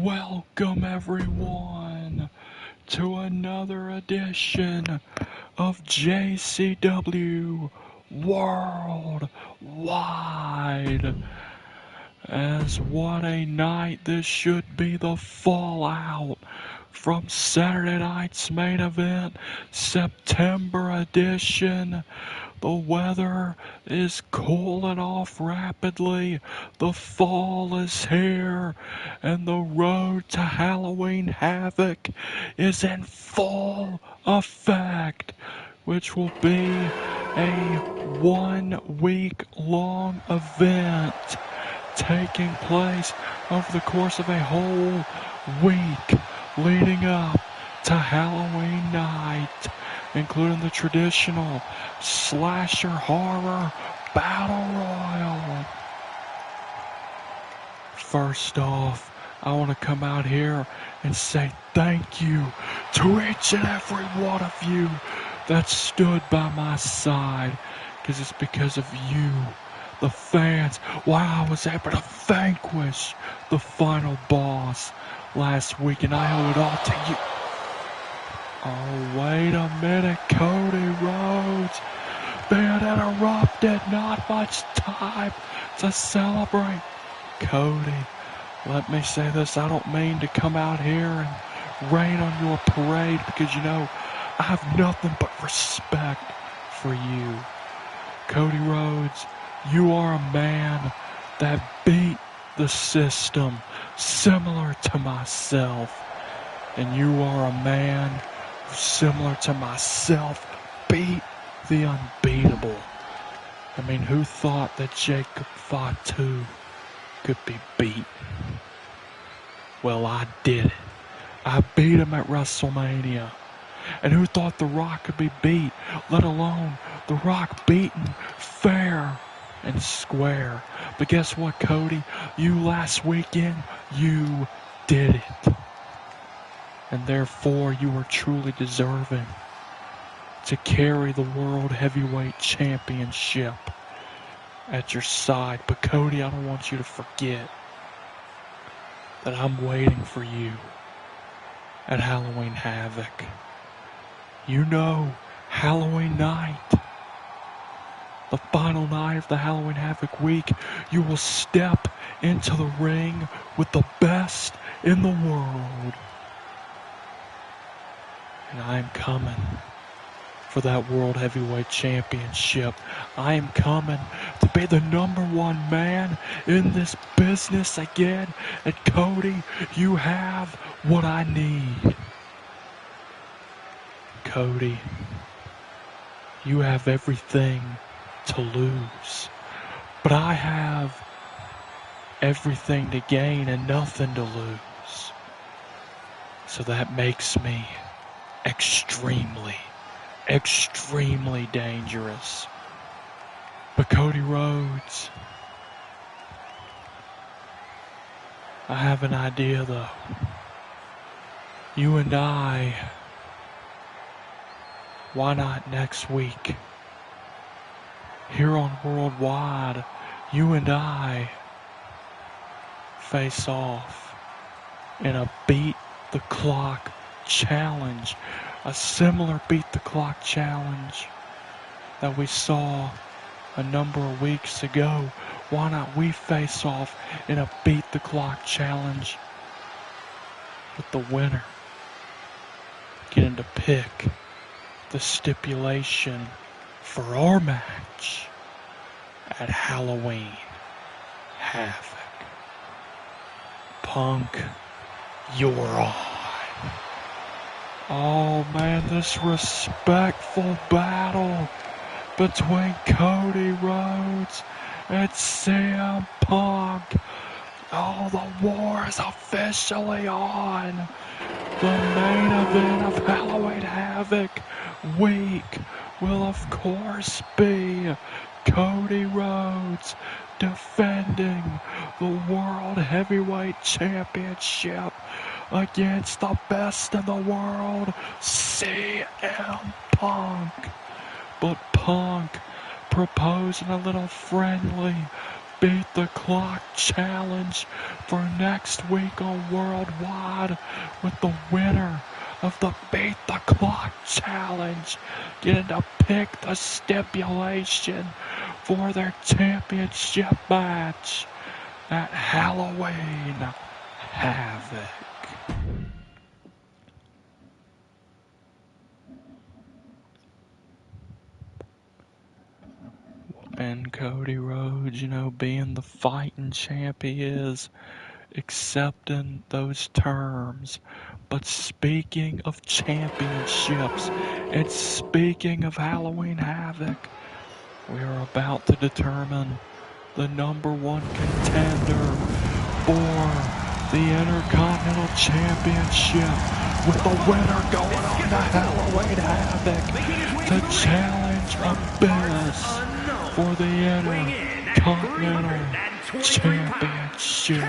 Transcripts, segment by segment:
Welcome everyone to another edition of Jcw Worldwide. As what a night this should be, the fallout from Saturday night's main event, September edition. The weather is cooling off rapidly, the fall is here, and the road to Halloween Havoc is in full effect, which will be a 1 week long event taking place over the course of a whole week leading up to Halloween night, including the traditional slasher horror battle royal. First off, I want to come out here and say thank you to each and every one of you that stood by my side, because it's because of you, the fans, why I was able to vanquish the final boss last week, and I owe it all to you. Oh, wait a minute, Cody Rhodes being interrupted, not much time to celebrate. Cody, let me say this, I don't mean to come out here and rain on your parade, because you know, I have nothing but respect for you. Cody Rhodes, you are a man that beat the system, similar to myself. And you are a man who, similar to myself, beat the unbeatable. I mean, who thought that Jacob Fatu could be beat? Well, I did it. I beat him at WrestleMania. And who thought The Rock could be beat, let alone The Rock beaten fair and square? But guess what, Cody? You last weekend, you did it. And therefore, you are truly deserving to carry the World Heavyweight Championship at your side. But Cody, I don't want you to forget that I'm waiting for you at Halloween Havoc. You know, Halloween night, the final night of the Halloween Havoc week, you will step into the ring with the best in the world. And I am coming for that World Heavyweight Championship. I am coming to be the #1 man in this business again. And Cody, you have what I need. Cody, you have everything to lose, but I have everything to gain and nothing to lose. So that makes me extremely, extremely dangerous. But Cody Rhodes, I have an idea though. You and I, why not next week? Here on Worldwide, you and I face off in a beat the clock challenge, a similar beat the clock challenge that we saw a number of weeks ago. Why not we face off in a beat the clock challenge with the winner getting to pick the stipulation for our match at Halloween Havoc. Punk, you're on. Oh man, this respectful battle between Cody Rhodes and CM Punk. Oh, the war is officially on. The main event of Halloween Havoc week will of course be Cody Rhodes defending the World Heavyweight Championship against the best in the world, CM Punk. But Punk proposing a little friendly Beat the Clock Challenge for next week on Worldwide with the winner of the Beat the Clock Challenge getting to pick the stipulation for their championship match at Halloween Havoc. And Cody Rhodes, being the fighting champ he is, accepting those terms. But speaking of championships, and speaking of Halloween Havoc, we are about to determine the #1 contender for the Intercontinental Championship, with the winner going on to Halloween Havoc to challenge Abyss for the Intercontinental Championship.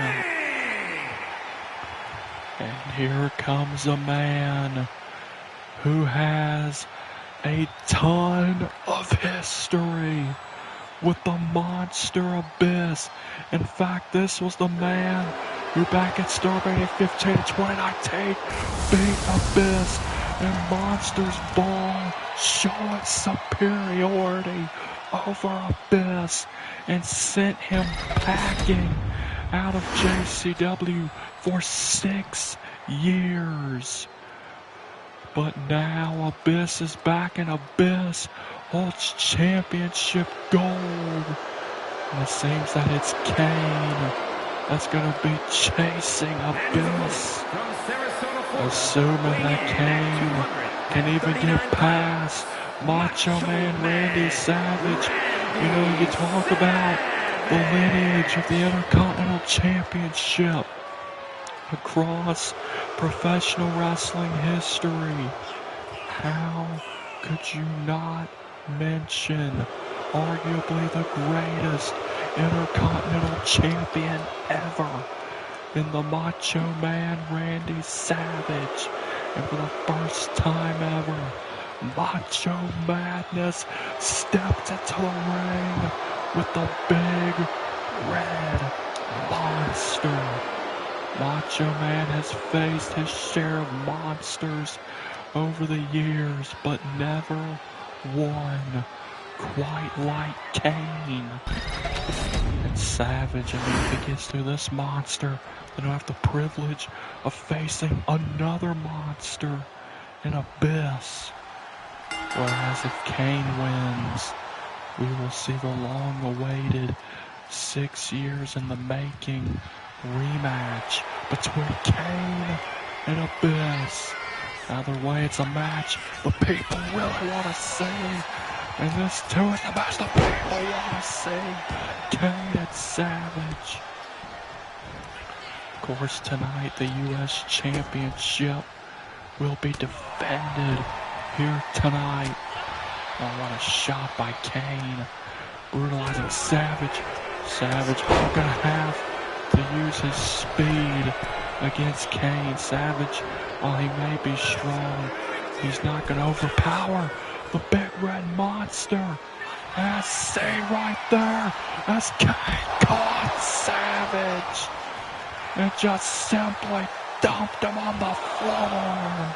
And here comes a man who has a ton of history with the Monster Abyss. In fact, this was the man who back at Starbase 15 in 2019 beat Abyss in Monsters Ball, showing superiority over Abyss and sent him packing out of JCW for 6 years. But now Abyss is back, and Abyss holds championship gold. And it seems that it's Kane that's going to be chasing Abyss. Assuming that Kane can even get past Macho Man Randy Savage. You talk about the lineage of the Intercontinental Championship across professional wrestling history. How could you not mention arguably the greatest Intercontinental Champion ever in the Macho Man Randy Savage? And for the first time ever, Macho Madness stepped into the ring with the big red monster. Macho Man has faced his share of monsters over the years, but never one quite like Kane. And Savage, if he gets through this monster, then he'll have the privilege of facing another monster in Abyss. Whereas if Kane wins, we will see the long-awaited 6 years in the making rematch between Kane and Abyss. Either way, it's a match the people really want to see. And this too is the match the people want to see. Kane and Savage. Of course, tonight the U.S. Championship will be defended here tonight. Oh, what a shot by Kane. Brutalizing Savage. Savage gonna have to use his speed against Kane. Savage, while he may be strong, he's not gonna overpower the big red monster. As say right there, as Kane caught Savage and just simply dumped him on the floor.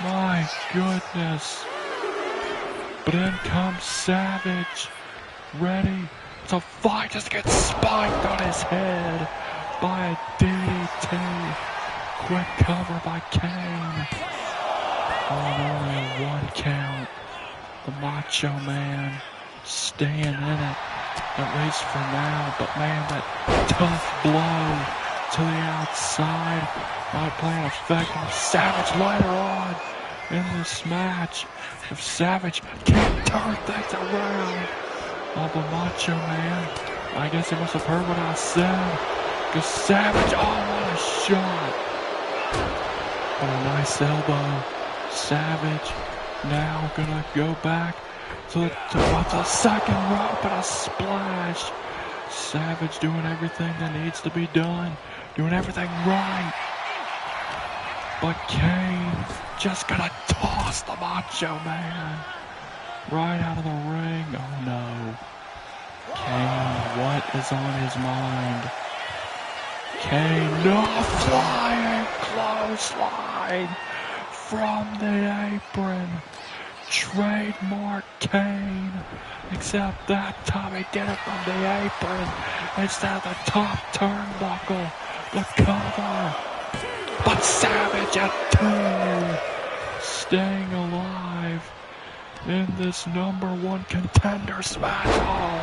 My goodness. But in comes Savage, ready to fight, just gets spiked on his head by a DDT. Quick cover by Kane. On only a 1 count. The Macho Man staying in it, at least for now. But man, that tough blow to the outside might play an effect on Savage later on in this match. If Savage can't turn things around on the Macho Man, I guess he must have heard what I said. Because Savage, oh, what a shot. What a nice elbow. Savage now gonna go back to the second rope and a splash. Savage doing everything that needs to be done, doing everything right. But Kane just gonna toss the Macho Man right out of the ring. Oh no. Kane, what is on his mind? Kane, no, flying clothesline from the apron. Trademark Kane, except that time he did it from the apron instead of the top turnbuckle, the cover. But Savage at 2, staying alive in this #1 contenders match. Oh,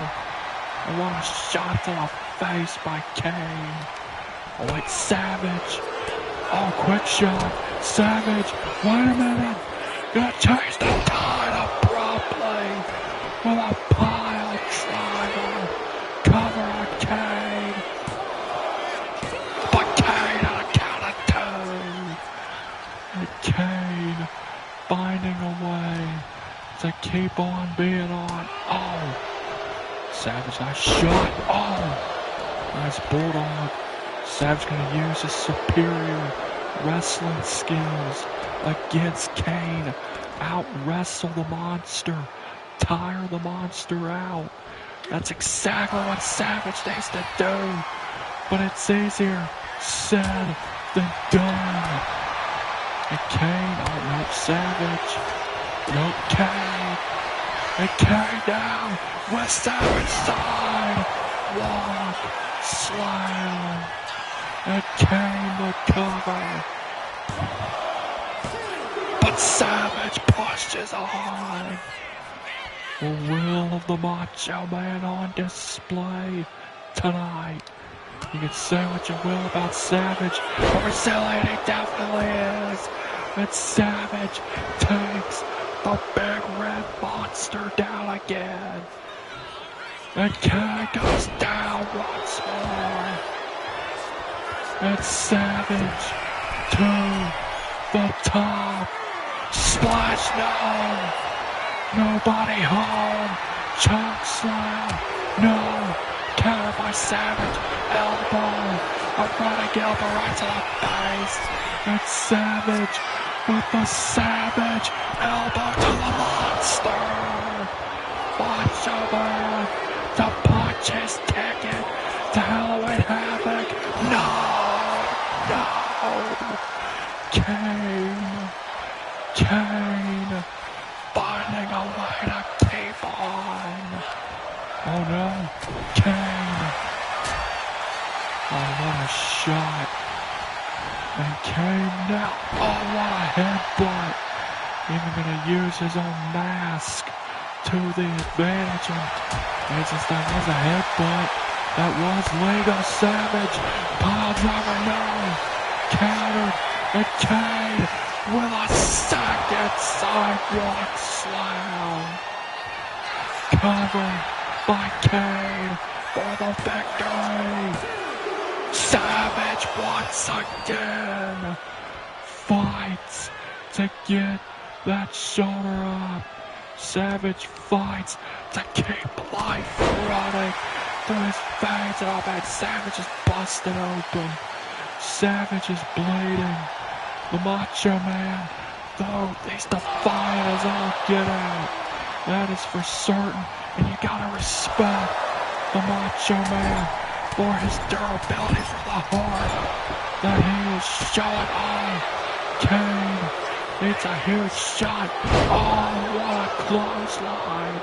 what a shot to the face by Kane. Oh wait, Savage. Oh, quick shot. Savage, wait a minute. Gonna change the tide abruptly with a pile driver. Cover on Kane. But Kane on a count of 2. And Kane finding a way to keep on being on. Oh, Savage, nice shot. Oh, nice bulldog. Savage gonna use his superior wrestling skills against Kane. Out wrestle the monster. Tire the monster out. That's exactly what Savage needs to do. But it's easier said than done. And Kane, oh no, Savage. No, Kane. And Kane down with Savage side. Walk, slam. And Kane the cover. But Savage pushes on. The will of the Macho Man on display tonight. You can say what you will about Savage, but resilient he definitely is. And Savage takes the big red monster down again. And Kane goes down once more. And Savage to the top. Splash, no. Nobody home. Choke slam. No. Counter by Savage. Elbow. A running elbow right to the face. And Savage with the Savage elbow to the monster. Macho Man to punch his ticket to Halloween Havoc. No. Kane finding a way to keep on. Oh no, Kane. Oh, what a shot. And Kane now. Oh, what a headbutt. Even gonna use his own mask to the advantage. And since that was a headbutt, that was legal. Savage. Pile driver, no. Countered. And Kane with a second sidewalk slam. Covered by Kane for the victory. Savage once again fights to get that shoulder up. Savage fights to keep life running through his veins. And oh man, Savage is busted open. Savage is bleeding. The Macho Man, though, he's defiant as all get out. That is for certain. And you gotta respect the Macho Man for his durability from the heart that he is showing on. Kane needs a huge shot. Oh, what a clothesline.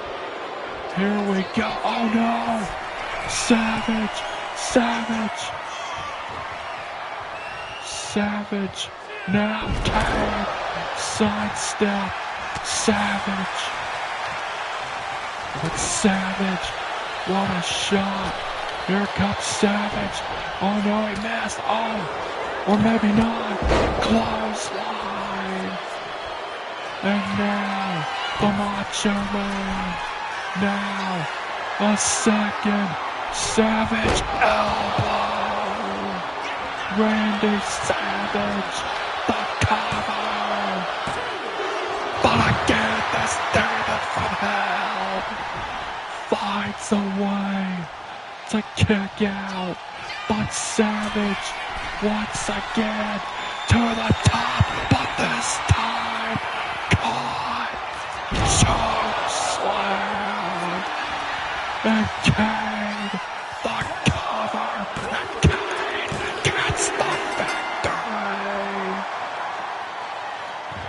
Here we go. Oh no. Savage. Now Kane. Sidestep. Savage. But Savage. What a shot. Here comes Savage. Oh no, he missed. Oh, or maybe not. Clothesline. And now, the Macho Man. Now, a second Savage elbow. Randy Savage, the cover. But again, this demon from hell finds a way to kick out. But Savage, once again, to the top. But this time, caught. Choke slam. And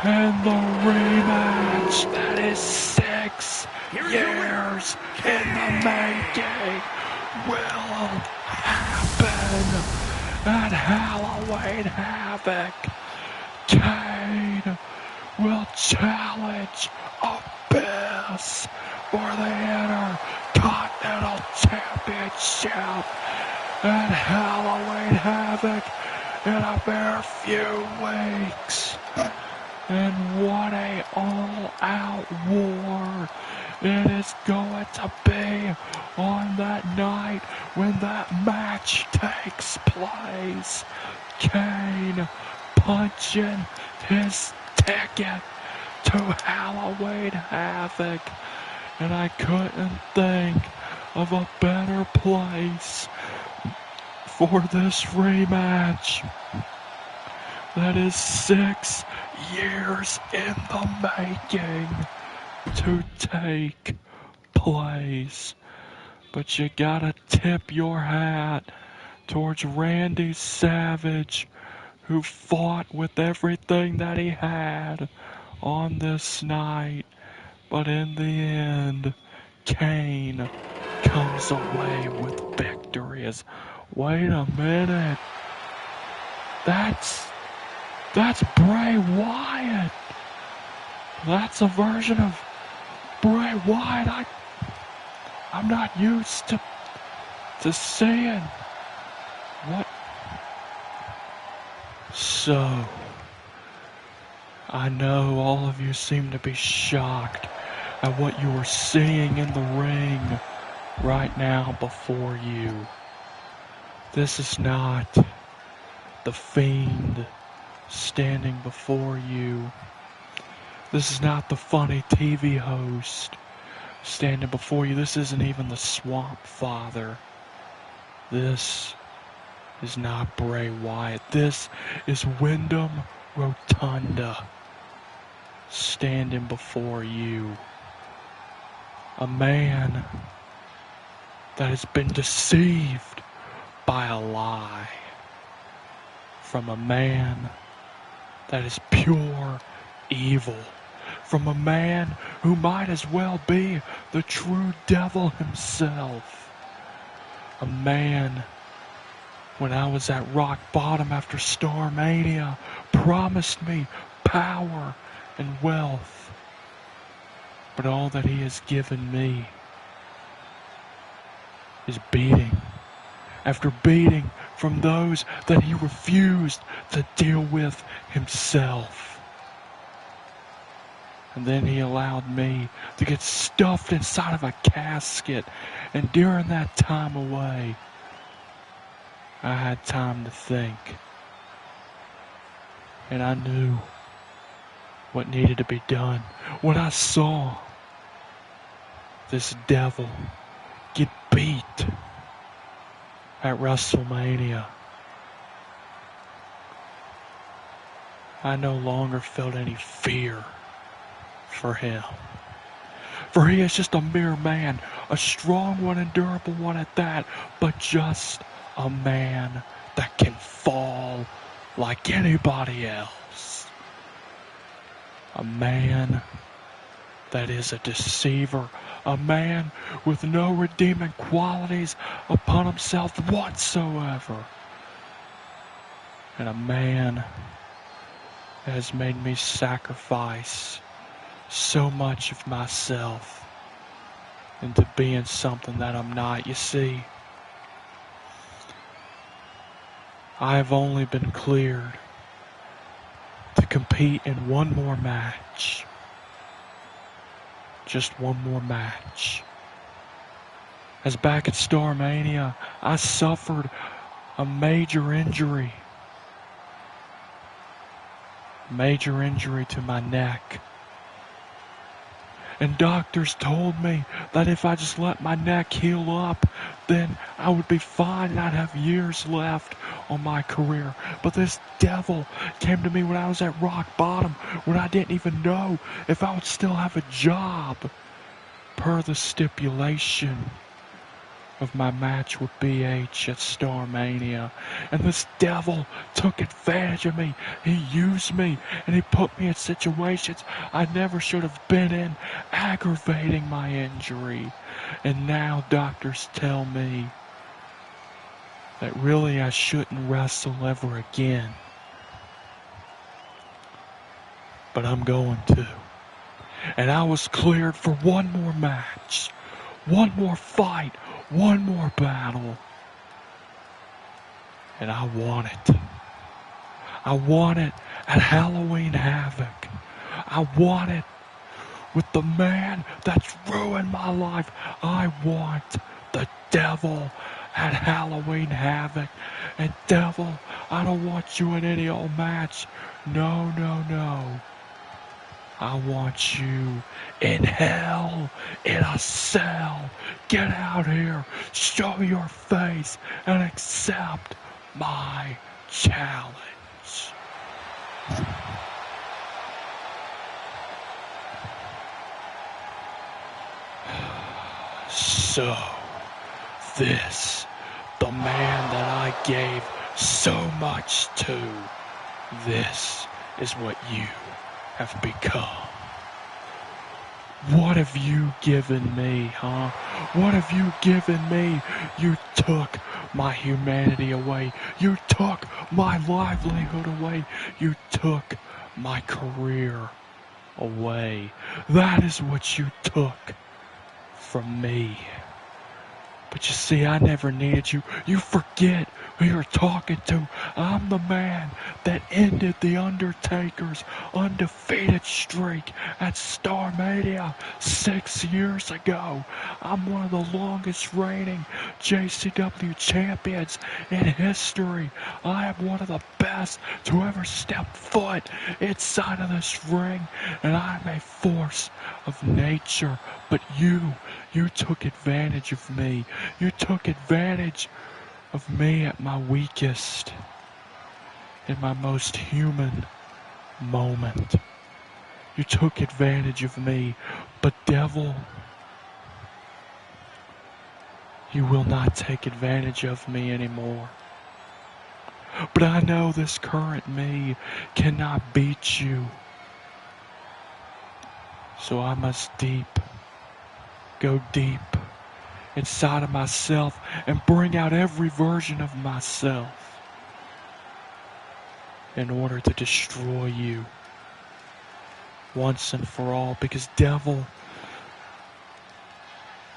and the rematch that is 6 years in the making will happen at Halloween Havoc. Kane will challenge Abyss for the Intercontinental Championship at Halloween Havoc in a mere few weeks. And what a all-out war it is going to be on that night when that match takes place. Kane punching his ticket to Halloween Havoc, and I couldn't think of a better place for this rematch that is 6 years in the making to take place. But you gotta tip your hat towards Randy Savage, who fought with everything that he had on this night. But in the end, Kane comes away with victories. Wait a minute. That's Bray Wyatt. That's a version of Bray Wyatt I'm not used to seeing. What? So, I know all of you seem to be shocked at what you are seeing in the ring right now before you. This is not the Fiend standing before you. This is not the funny TV host standing before you. This isn't even the Swamp Father. This is not Bray Wyatt. This is Wyndham Rotunda standing before you. A man that has been deceived by a lie from a man that is pure evil, from a man who might as well be the true devil himself. A man, when I was at rock bottom after Starmania, promised me power and wealth. But all that he has given me is beating after beating from those that he refused to deal with himself. And then he allowed me to get stuffed inside of a casket. And during that time away, I had time to think. And I knew what needed to be done. When I saw this devil get beat at WrestleMania, I no longer felt any fear for him. For he is just a mere man, a strong one and durable one at that, but just a man that can fall like anybody else. A man that is a deceiver, a man with no redeeming qualities upon himself whatsoever, and a man that has made me sacrifice so much of myself into being something that I'm not. You see, I have only been cleared to compete in one more match. Just one more match. As back at Starmania, I suffered a major injury. Major injury to my neck. And doctors told me that if I just let my neck heal up, then I would be fine and I'd have years left on my career. But this devil came to me when I was at rock bottom, when I didn't even know if I would still have a job, per the stipulation. of my match with BH at Starmania, and this devil took advantage of me. He used me, and he put me in situations I never should have been in, aggravating my injury. And now doctors tell me that really I shouldn't wrestle ever again. But I'm going to. And I was cleared for one more match, one more fight, one more battle. And I want it. I want it at Halloween Havoc. I want it with the man that's ruined my life. I want the devil at Halloween Havoc. And devil, I don't want you in any old match. No, no, no. I want you in hell, in a cell. Get out here, show your face, and accept my challenge. So, this, the man that I gave so much to, this is what you have become. What have you given me, huh? What have you given me? You took my humanity away. You took my livelihood away. You took my career away. That is what you took from me. But you see, I never needed you. You forget who you're talking to. I'm the man that ended The Undertaker's undefeated streak at Starmania 6 years ago. I'm one of the longest reigning JCW champions in history. I am one of the best to ever step foot inside of this ring, and I'm a force of nature. But you took advantage of me. You took advantage of me at my weakest, in my most human moment. You took advantage of me, but devil, you will not take advantage of me anymore. But I know this current me cannot beat you. So I must go deep inside of myself and bring out every version of myself in order to destroy you once and for all. Because devil,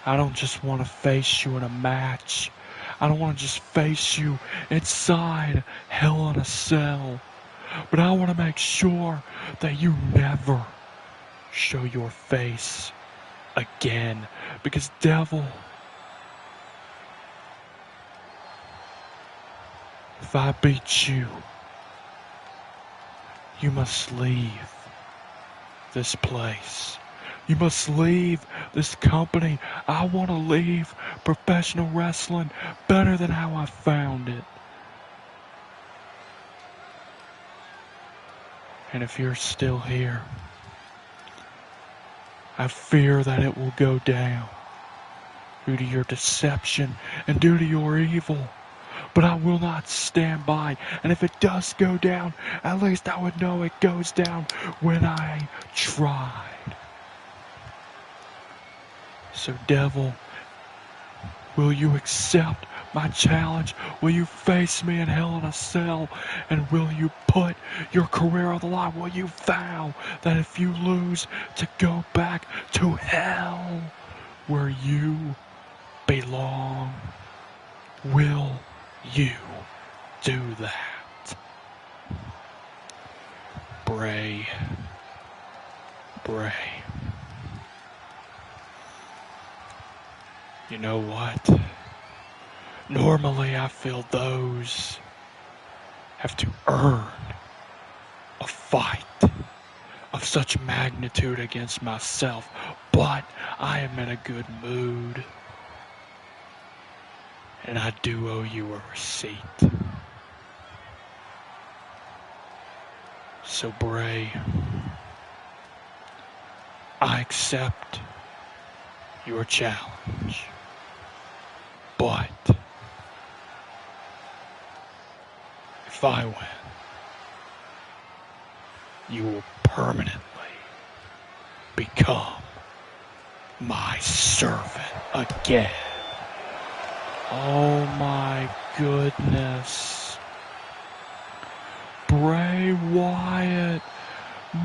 I don't just want to face you in a match. I don't want to just face you inside Hell in a Cell. But I want to make sure that you never show your face again. Because devil, if I beat you, you must leave this place. You must leave this company. I want to leave professional wrestling better than how I found it. And if you're still here, I fear that it will go down due to your deception and due to your evil. But I will not stand by. And if it does go down, at least I would know it goes down when I tried. So devil, will you accept my challenge? Will you face me in Hell in a Cell? And will you put your career on the line? Will you vow that if you lose, to go back to hell where you belong? Will you do that? Bray. You know what? Normally I feel those have to earn a fight of such magnitude against myself, but I am in a good mood. And I do owe you a receipt. So Bray, I accept your challenge. But if I win, you will permanently become my servant again. Oh my goodness. Bray Wyatt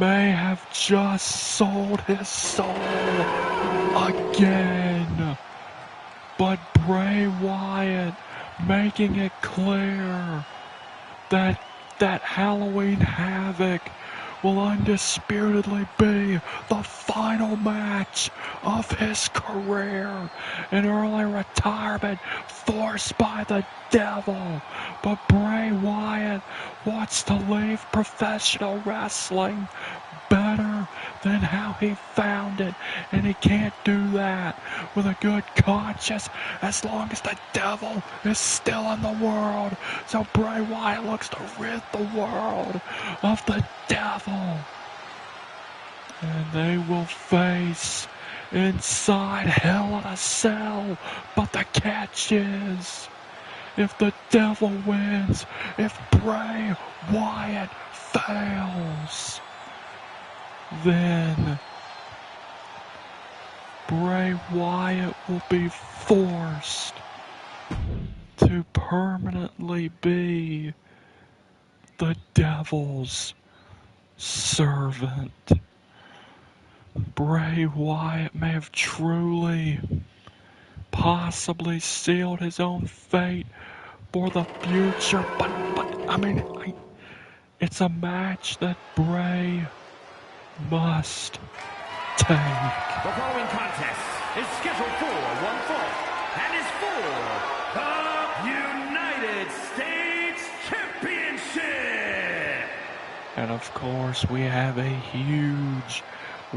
may have just sold his soul again. But Bray Wyatt making it clear that Halloween Havoc will undisputedly be the final match of his career. An early retirement forced by the devil. But Bray Wyatt wants to leave professional wrestling better than how he found it, and he can't do that with a good conscience as long as the devil is still in the world. So Bray Wyatt looks to rid the world of the devil, and they will face inside Hell in a Cell. But the catch is, if the devil wins, if Bray Wyatt fails, then Bray Wyatt will be forced to permanently be the devil's servant. Bray Wyatt may have truly, possibly sealed his own fate for the future, but I mean, it's a match that Bray must take. The following contest is scheduled for one fall and is for the United States Championship. And of course, we have a huge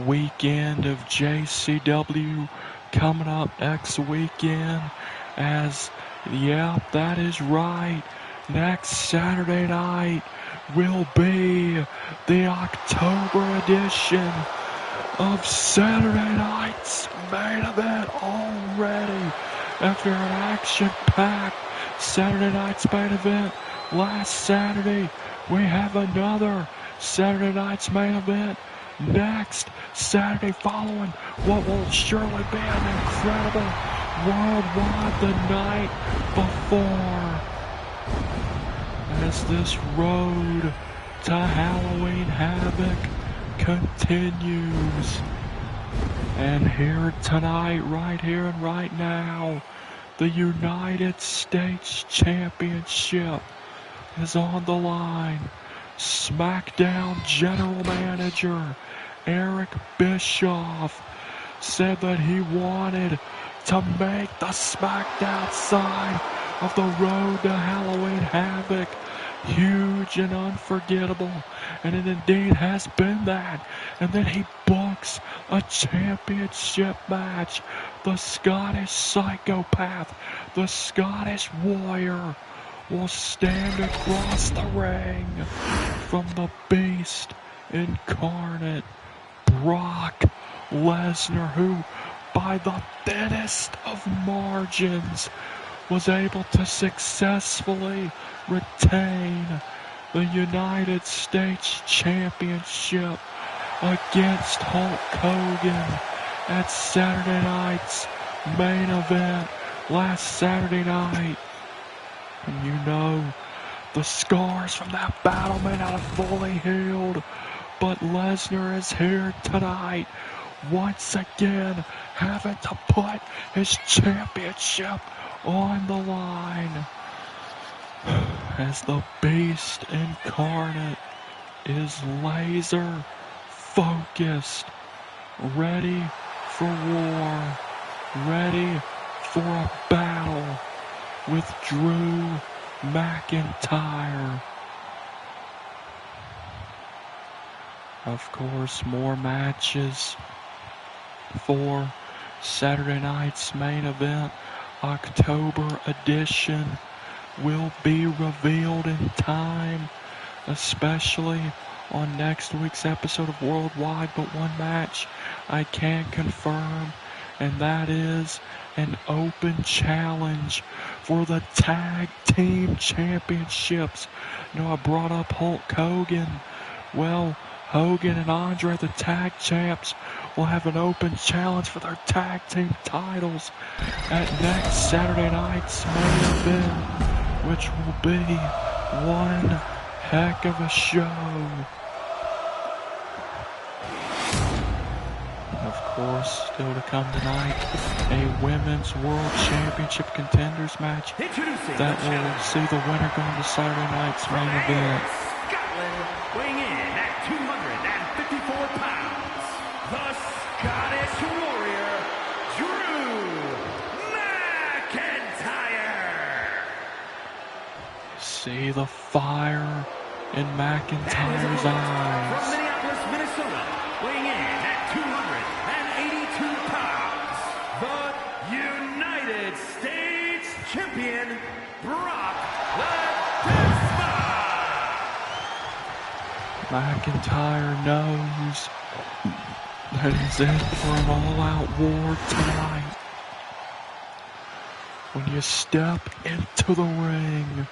weekend of JCW coming up next weekend. As, yep, that is right, next Saturday night will be the October edition of Saturday night's main event already. After an action-packed Saturday night's main event last Saturday, we have another Saturday night's main event next Saturday, following what will surely be an incredible Worldwide the night before. As this road to Halloween Havoc continues. And here tonight, right here and right now, the United States Championship is on the line. SmackDown General Manager Eric Bischoff said that he wanted to make the SmackDown side of the road to Halloween Havoc huge and unforgettable, and it indeed has been that. And then he books a championship match. The Scottish Psychopath, the Scottish Warrior, will stand across the ring from the Beast incarnate, Brock Lesnar, who by the thinnest of margins was able to successfully retain the United States Championship against Hulk Hogan at Saturday night's main event last Saturday night. And you know, the scars from that battle may not have fully healed, but Lesnar is here tonight, once again having to put his championship on the line, as the Beast incarnate is laser focused, ready for war, ready for a battle with Drew McIntyre. Of course, more matches for Saturday night's main event, October edition, will be revealed in time, especially on next week's episode of Worldwide. But one match I can confirm, and that is an open challenge for the Tag Team Championships. You know, I brought up Hulk Hogan. Well, Hogan and Andre, the tag champs, will have an open challenge for their tag team titles at next Saturday night's main event, which will be one heck of a show. Of course, still to come tonight, a Women's World Championship Contenders match that will see the winner going to Saturday night's main event. Scotland, weighing in at 254 pounds, the Scottish Warrior, Drew McIntyre. See the fire in McIntyre's From eyes. Minneapolis, Minnesota, weighing in at 282 pounds, the United States Champion, Brock Lesnar. McIntyre knows that he's in for an all-out war tonight. When you step into the ring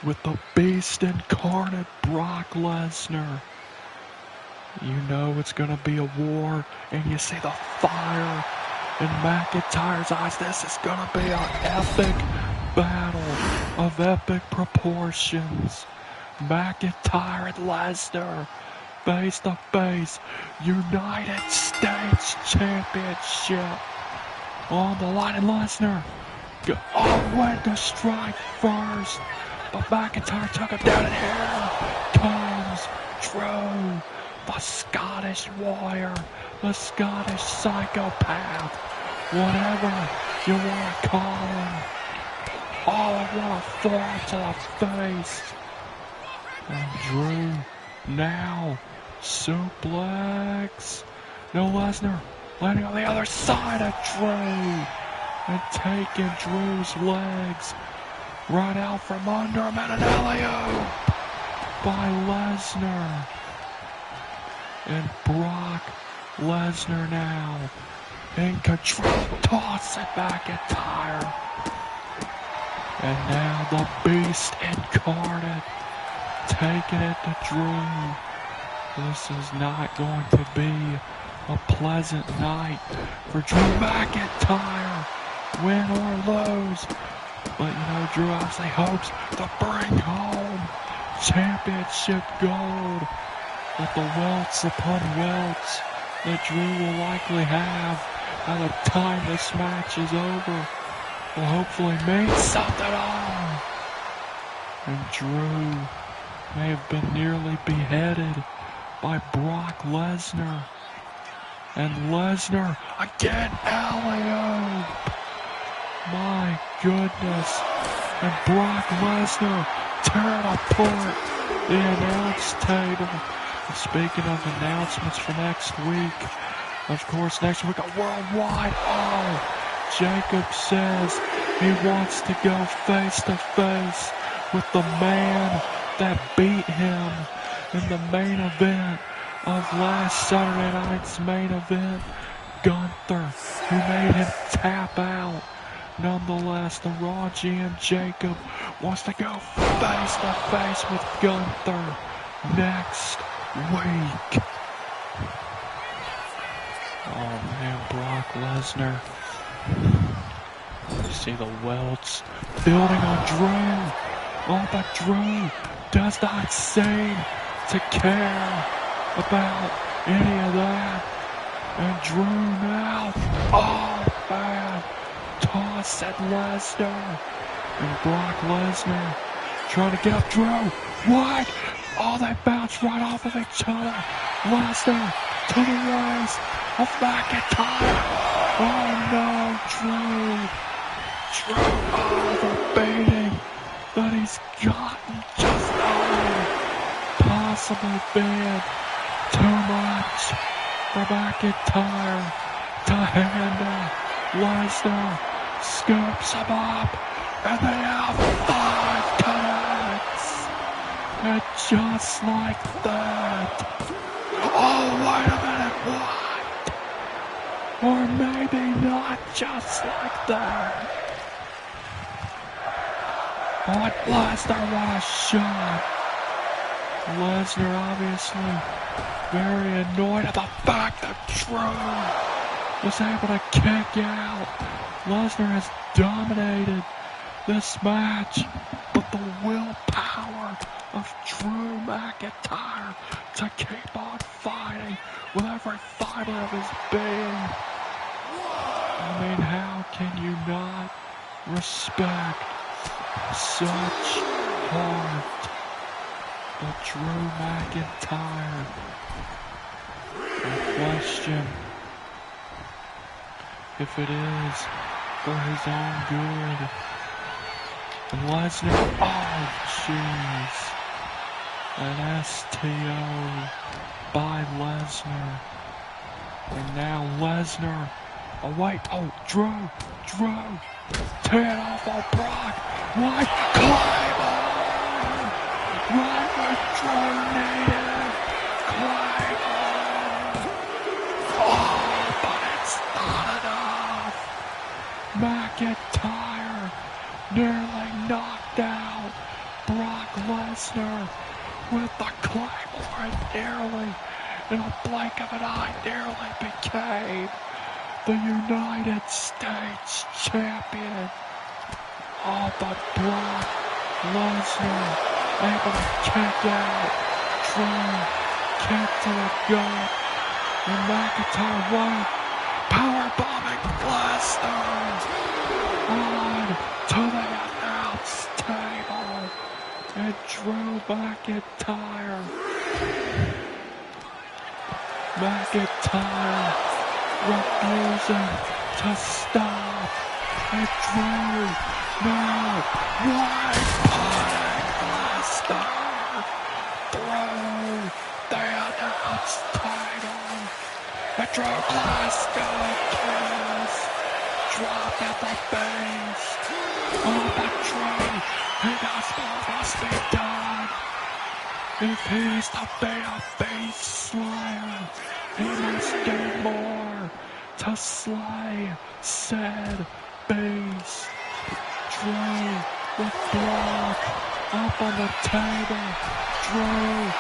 with the beast incarnate Brock Lesnar, you know it's going to be a war, and you see the fire in McIntyre's eyes. This is going to be an epic battle of epic proportions. McIntyre and Lesnar, face to face, United States Championship on the line. And Lesnar went to strike first, but McIntyre took him down, and here comes Drew, the Scottish Warrior, the Scottish Psychopath, whatever you want to call him. Oh, what a fall to the face. And Drew now suplex. No, Lesnar landing on the other side of Drew and taking Drew's legs right out from under him, and an alley-oop by Lesnar. And Brock Lesnar now in control, toss it back at McIntyre. And now the Beast incarnate taking it to Drew. This is not going to be a pleasant night for Drew McIntyre, win or lose. But you know, Drew obviously hopes to bring home championship gold with the welts upon welts that Drew will likely have by the time this match is over. Will hopefully mean something on. And Drew may have been nearly beheaded by Brock Lesnar. And Lesnar again, alley-oop. My goodness. And Brock Lesnar tearing apart the announce table. And speaking of announcements for next week, of course, next week a Worldwide. Oh, Jacob says he wants to go face to face with the man that beat him in the main event of last Saturday night's main event, Gunther, who made him tap out. Nonetheless, the Raw GM Jacob wants to go face to face with Gunther next week. Oh man, Brock Lesnar. You see the welts building on Drew. Oh, but Drew does not seem to care about any of that. And Drew now, oh man, toss at Lesnar. And Brock Lesnar trying to get up Drew. What? Oh, they bounce right off of each other. Lesnar to the waist of McIntyre. Oh no, Drew. Oh, the beating that he's gotten just possibly been too much for McIntyre to handle. Lesnar scoops him up, and they have 5 counts. And just like that. Oh, wait a minute, what? Or maybe not just like that. Oh, Lesnar, what a shot. Lesnar obviously very annoyed at the fact that Drew was able to kick out. Lesnar has dominated this match, but the willpower of Drew McIntyre to keep on fighting with every fiber of his being. I mean, how can you not respect such heart? But Drew McIntyre, I question if it is for his own good. And Lesnar, oh jeez, an STO by Lesnar. And now Lesnar, oh wait, oh Drew, tear it off on Brock, what, climb on, right where Drew needed, climb on, oh, but it's not enough. McIntyre nearly knocked out Brock Lesnar with the Claymore and nearly, in a blink of an eye, nearly became the United States champion. Oh, but Brock Lesnar able to kick out Drew, kick to the gut, and McIntyre won, powerbombing Lesnar on to the announce table, and Drew McIntyre refusing to stop, and Drew now wide putting Lesnar through the announce title, and Drew Lesnar kiss dropped at the base. Oh, but Drew, he knows what must be done. If he is to be a beast slayer, he must do more to slay said beast. Drew with Brock up on the table. Drew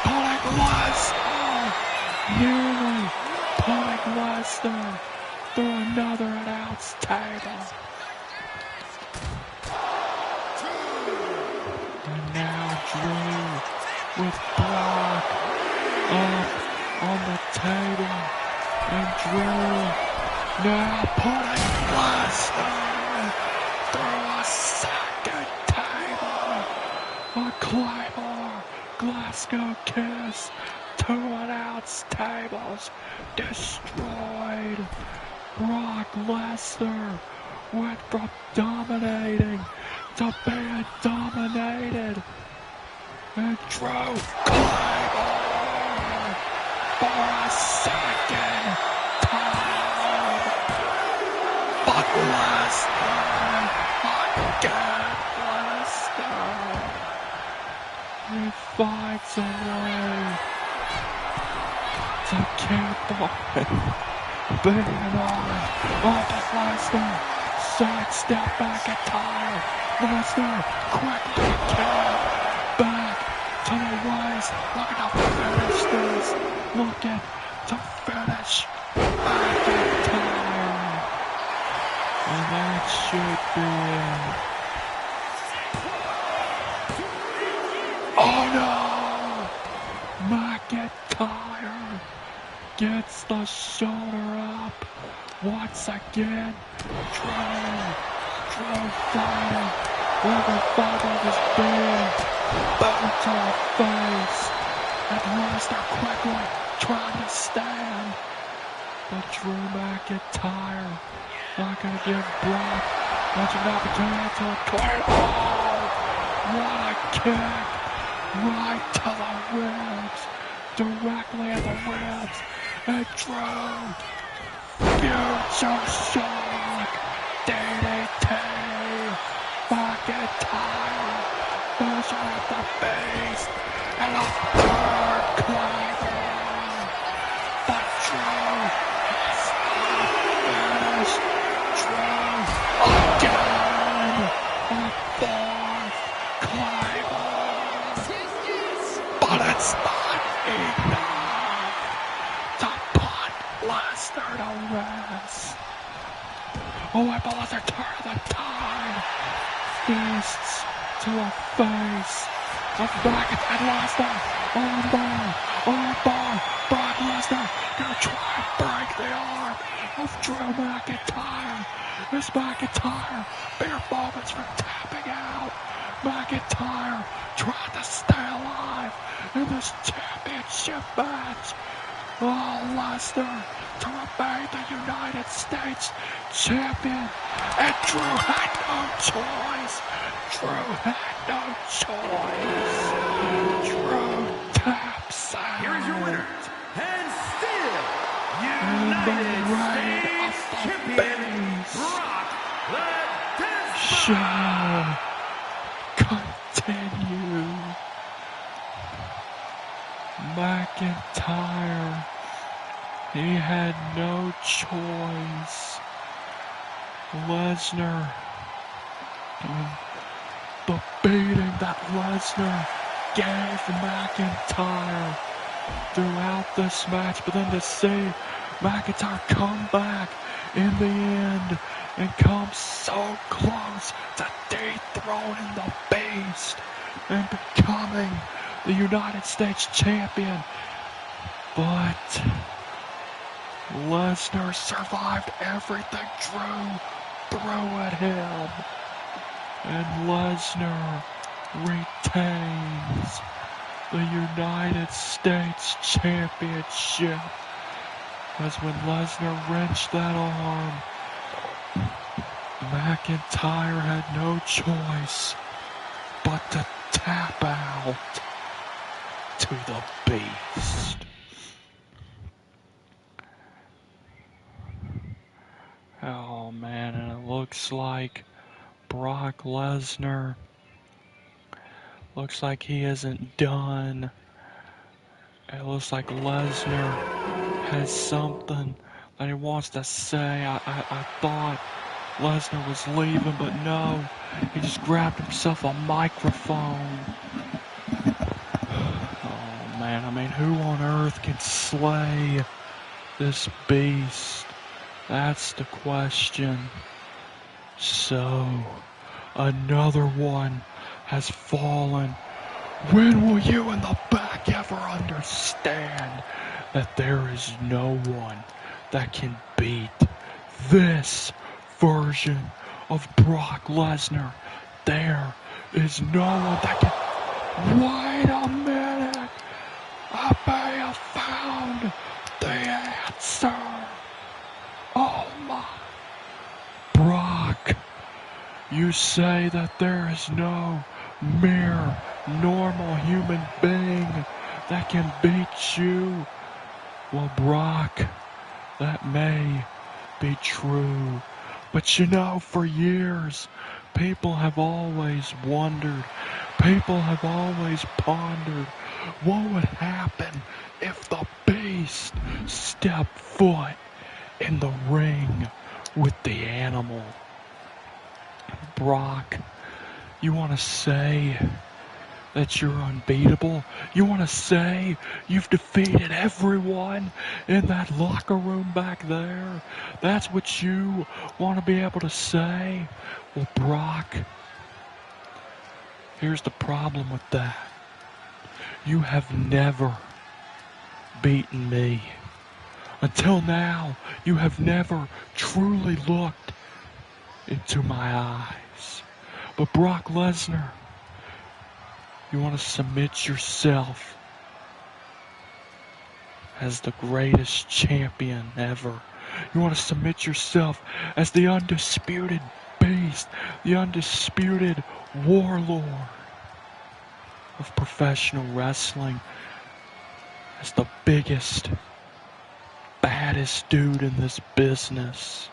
pulling Lesnar, nearly pulling Lesnar through another announce table. And now Drew with Brock up on the table, and Drew now pulling Lesnar through a second table. A Claymore Glasgow kiss, 2 announce tables destroyed. Brock Lesnar went from dominating to being dominated. And Drew Claymore for a second time. But Lesnar, again Lesnar, he finds a way to keep on being on. Oh, but Lesnar sidestep McIntyre. Lesnar quickly kick back to the waist, looking to finish this, looking to finish McIntyre. And that should be it. Oh no! McIntyre gets the shoulder up once again. Drew fighting every fiber of his being, boom to the face, and Lesnar quickly trying to stand. But Drew McIntyre not gonna give Brock much of an opportunity to clear. Oh, what a kick! Right to the ribs, directly at the ribs, and Drew, future shock, DDT, McIntyre, measure at the base, and a third Claymore. But Drew is not this. Drew again. A fourth Claymore. But it's not enough to put Lesnar to rest. Oh, I believe they're turning the tide. Fists to a face of McIntyre and Lesnar. Armbar. Brock Lesnar gonna try and break the arm of Drew McIntyre. Is McIntyre bare moments from tapping out. McIntyre trying to stay alive in this championship match. Oh, Lesnar to remain the United States champion. And Drew had no choice. Drew taps out. Here is your winner, and still United States champion, Brock Lesnar. Shall continue. McIntyre, he had no choice. Lesnar, the beating that Lesnar gave McIntyre throughout this match, but then to see McIntyre come back in the end and come so close to dethroning the Beast and becoming the United States champion. But Lesnar survived everything Drew threw at him. And Lesnar retains the United States Championship. As when Lesnar wrenched that arm, McIntyre had no choice but to tap out to the Beast. Oh man, and it looks like Brock Lesnar, looks like he isn't done. It looks like Lesnar has something that he wants to say. I thought Lesnar was leaving, but no, he just grabbed himself a microphone. Oh man, I mean, who on earth can slay this Beast? That's the question. So, another one has fallen. When will you in the back ever understand that there is no one that can beat this version of Brock Lesnar? There is no one that can... Wait a minute! I may have found the answer! Oh my... Brock, you say that there is no mere normal human being that can beat you. Well, Brock, that may be true. But you know, for years, people have always wondered, people have always pondered, what would happen if the Beast stepped foot in the ring with the animal. Brock, you want to say that you're unbeatable? You want to say you've defeated everyone in that locker room back there? That's what you want to be able to say? Well, Brock, here's the problem with that. You have never beaten me. Until now, you have never truly looked into my eyes. But Brock Lesnar, you want to submit yourself as the greatest champion ever. You want to submit yourself as the undisputed Beast, the undisputed warlord of professional wrestling, as the biggest, baddest dude in this business.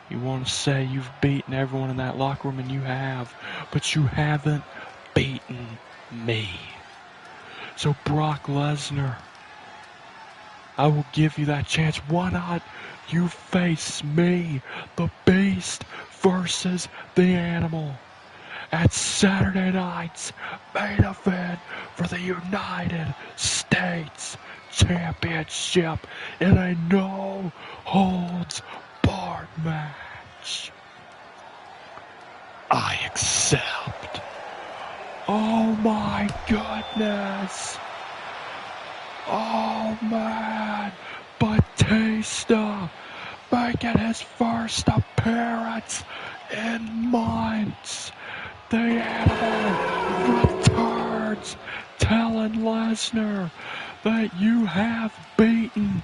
You want to say you've beaten everyone in that locker room, and you have, but you haven't beaten me. So Brock Lesnar, I will give you that chance. Why not you face me, the Beast versus the Animal, at Saturday night's main event for the United States Championship in a no-holds-barred match. I accept. Oh my goodness. Oh man, Batista making his first appearance in months. The Animal returns, telling Lesnar that you have beaten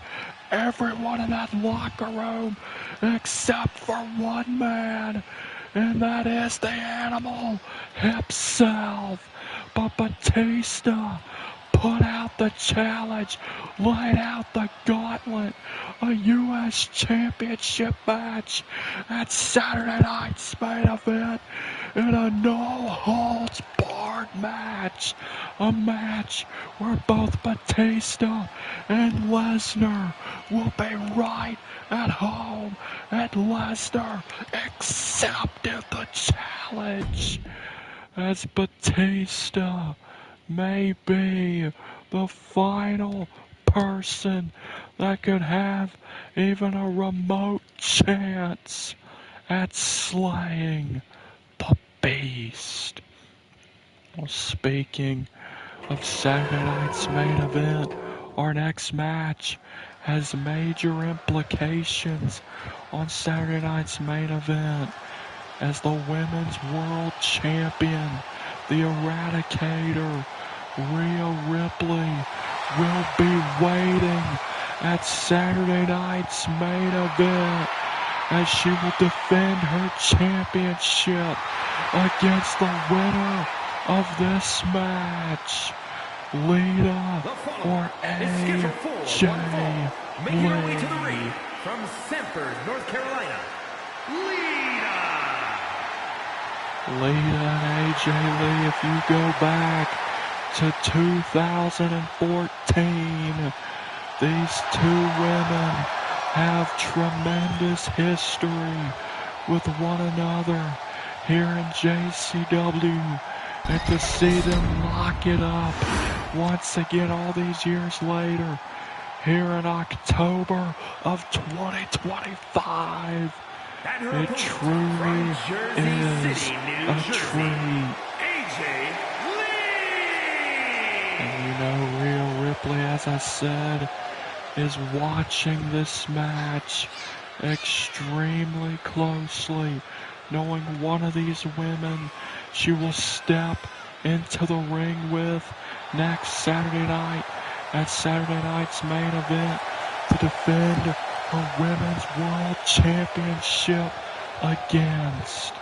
everyone in that locker room except for one man, and that is the Animal himself. But Batista put out the challenge, laid out the gauntlet, a U.S. Championship match at Saturday night's main event in a no-holds-barred match. A match where both Batista and Lesnar will be right at home, and Lesnar accepted the challenge as Batista may be the final person that could have even a remote chance at slaying the Beast. Well, speaking of Saturday night's main event, our next match has major implications on Saturday night's main event, as the Women's World Champion, the Eradicator, Rhea Ripley, will be waiting at Saturday night's main event as she will defend her championship against the winner of this match, Lita or AJ Making her way to the Lee. ring from Sanford, North Carolina, Lita. Lita and AJ Lee, if you go back to 2014, these two women have tremendous history with one another here in JCW, and to see them lock it up once again all these years later here in October of 2025, it truly is a treat. AJ Lee. And you know, Rhea Ripley, as I said, is watching this match extremely closely, knowing one of these women she will step into the ring with next Saturday night at Saturday night's main event to defend her Women's World Championship against.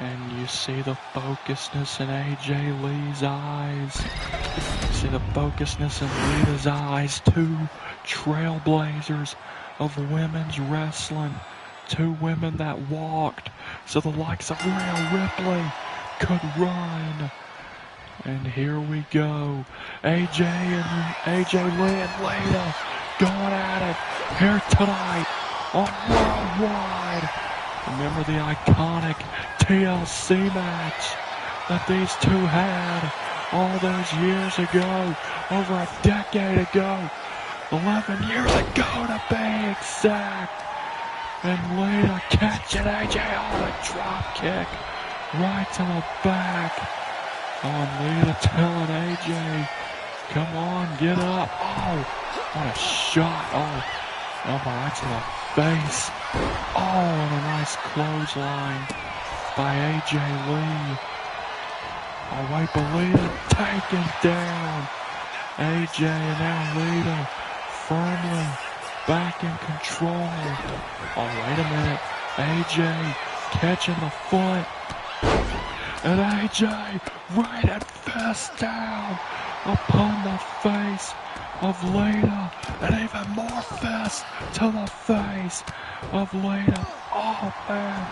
And you see the focusedness in AJ Lee's eyes. You see the focusedness in Lita's eyes. Two trailblazers of women's wrestling. Two women that walked so the likes of Rhea Ripley could run. And here we go. AJ Lee and Lita going at it here tonight on Worldwide. Remember the iconic TLC match that these two had all those years ago, over a decade ago, 11 years ago to be exact. And Lita catching AJ on a drop kick right to the back. Oh, and Lita telling AJ, come on, get up. Oh, what a shot. Oh, elbow right to the face. Oh, and a nice clothesline by AJ Lee. Oh, wait, but Lita taken down AJ, and now Lita firmly back in control. Oh, wait a minute. AJ catching the foot. And AJ right at fist down upon the face of Lita. And even more fist to the face of Lita. Oh, man.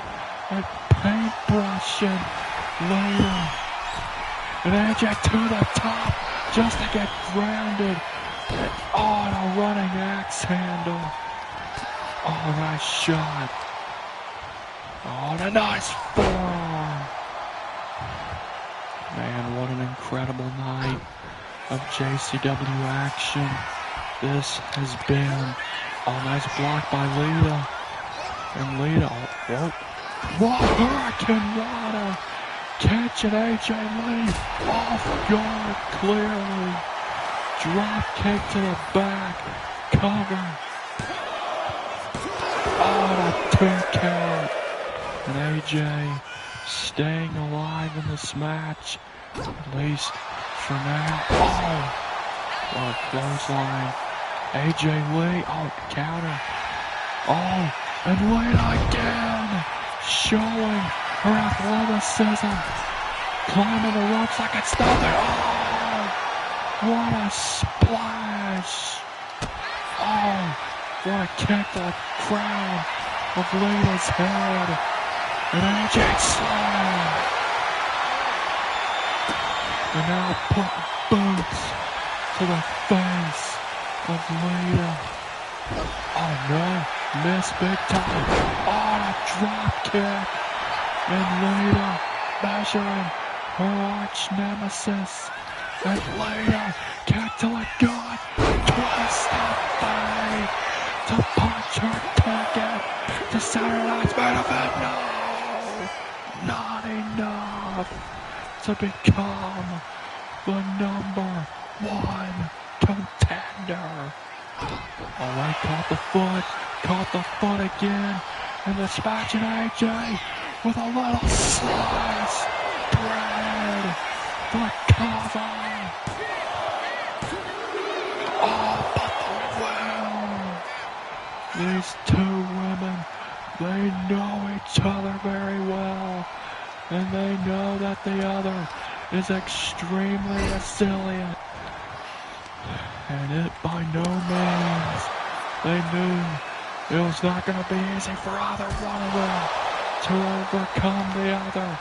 And paintbrushing Lita. And AJ to the top just to get grounded Oh, and a running axe handle. Oh, nice shot. Oh, and a nice forearm. Man, what an incredible night of JCW action. This has been a nice block by Lita. And Lita, whoa, Hurricane Rana catching AJ Lee off guard clearly. Drop kick to the back, cover. Oh, a 2 count. And AJ staying alive in this match, at least for now. Oh, what a clothesline. AJ Lee, oh, counter. Oh, and Lita again, showing her athleticism, climbing the ropes like it's nothing. Oh, what a splash. Oh, what a kick to the crown of Lita's head. And AJ slam. And now put boots to the face of Lita. Oh no, miss big time. Oh, a drop kick. And Lita measuring her arch nemesis. And Lita kick to the gut. Twist the face to punch her ticket to Saturday Night's main event. No, not enough to become the #1 contender. Oh, he caught the foot again, and dispatching AJ with a little slice bread for the cover. Oh, but the will. These two women, they know each other very well, and they know that the other is extremely resilient. And it by no means, they knew it was not going to be easy for either one of them to overcome the other.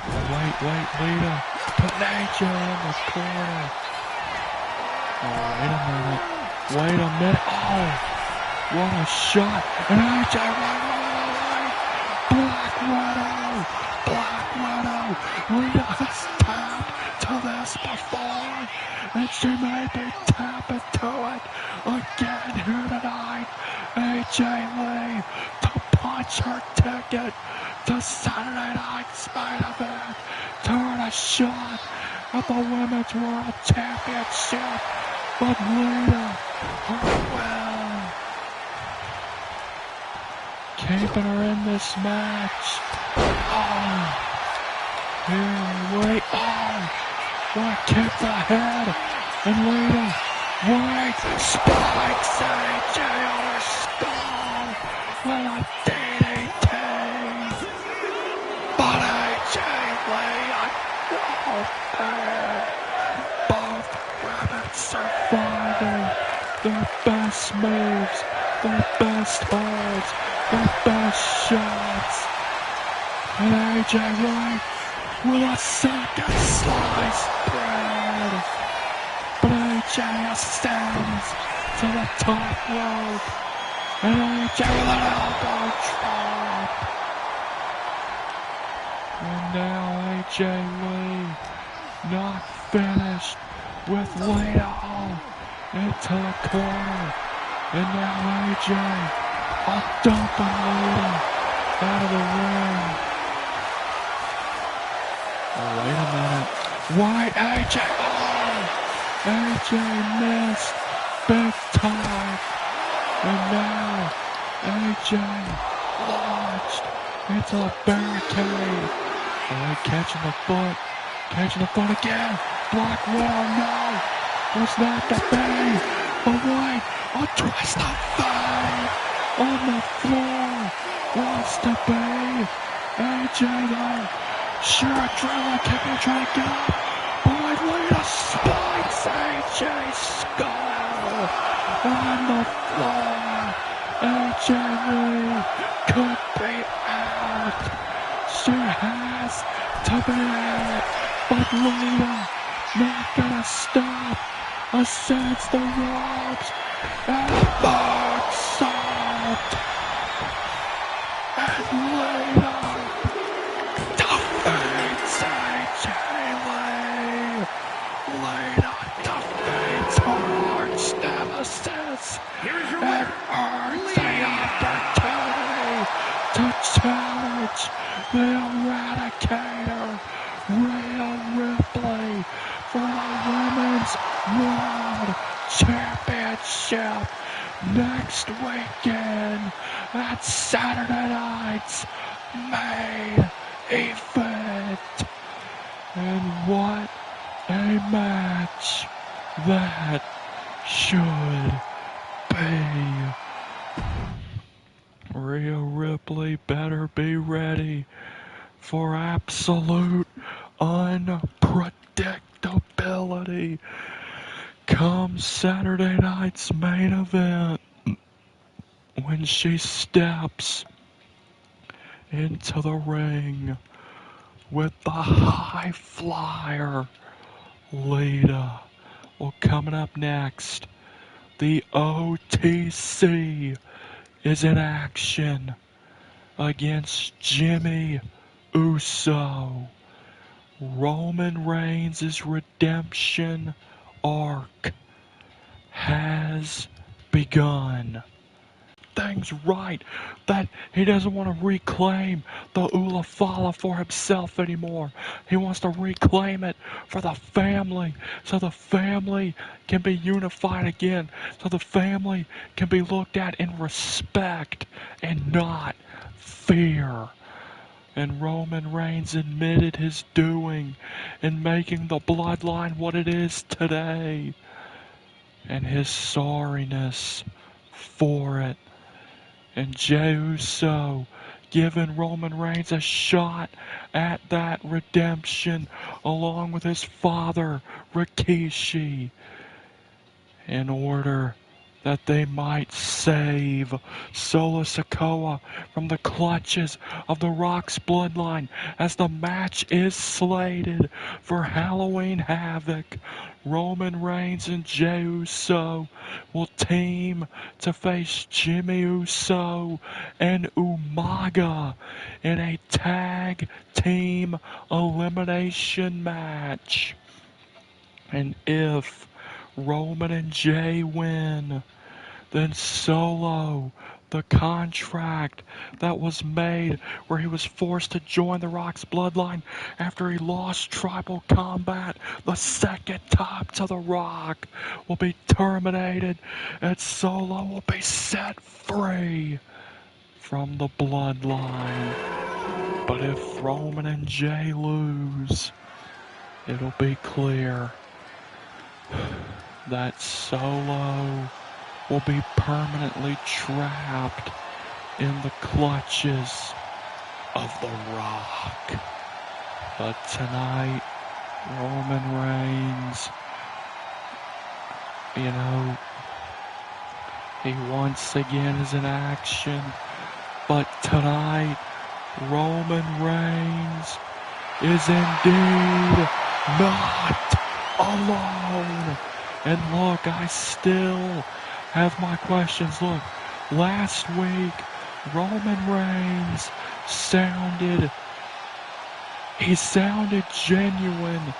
Wait, Lita, put AJ in the corner. Oh, wait a minute. Oh, what a shot. And AJ, wait. Black Widow. Lita has tapped to this before, and she may be tapping to it again here tonight. AJ Lee to punch her ticket to Saturday Night's main event. Turn a shot at the Women's World Championship. But Lita, her will, keeping her in this match. Oh, here, wait, oh, what a kick to the head, and Lita, wait, spikes AJ on her skull with a DDT, but AJ Lee, both women surviving their best moves, their best holds, their best shots, and AJ Lee with a second slice bread. But AJ ascends to the top rope. And AJ with an elbow drop. And now AJ Lee not finished with Lita into the corner. And now AJ dumping Lita out of the ring. Oh, wait a minute. Why AJ? Oh, AJ missed big time. And now AJ launched into a barricade. Oh, catching the foot again. Black Widow, no. Was not the bait. But wait, a twist of fate on the floor. Wants to be AJ though. Sure, adrenaline kicking, trying to get up. But Lita spikes AJ's skull on the floor. AJ Lee could be out. She has to be out. But Lita not gonna stop. ascends the ropes and moonsault. And later defeats AJ Lee. Later defeats her arch nemesis and earns the opportunity to challenge the Eradicator, Rhea Ripley, for the Women's World Championship next weekend at Saturday night's main event. And what a match that should be. Rhea Ripley better be ready for absolute unpredictability come Saturday night's main event, when she steps into the ring with the high flyer Lita. Well, coming up next, the OTC is in action against Jimmy Uso. Roman Reigns' redemption arc has begun. Things right, that he doesn't want to reclaim the Ula Fala for himself anymore. He wants to reclaim it for the family, so the family can be unified again, so the family can be looked at in respect and not fear. And Roman Reigns admitted his doing in making the bloodline what it is today, and his sorriness for it. And Jey Uso giving Roman Reigns a shot at that redemption along with his father Rikishi, in order that they might save Solo Sikoa from the clutches of the Rock's bloodline, as the match is slated for Halloween Havoc. Roman Reigns and Jey Uso will team to face Jimmy Uso and Umaga in a tag team elimination match. And if Roman and Jey win, then Solo, the contract that was made where he was forced to join the Rock's bloodline after he lost Tribal Combat the second time to the Rock, will be terminated, and Solo will be set free from the bloodline. But if Roman and Jey lose, it'll be clear that Solo will be permanently trapped in the clutches of The Rock. But tonight, Roman Reigns, he once again is in action. But tonight, Roman Reigns is indeed not alone. And look, I still have my questions. Look, last week, Roman Reigns sounded genuine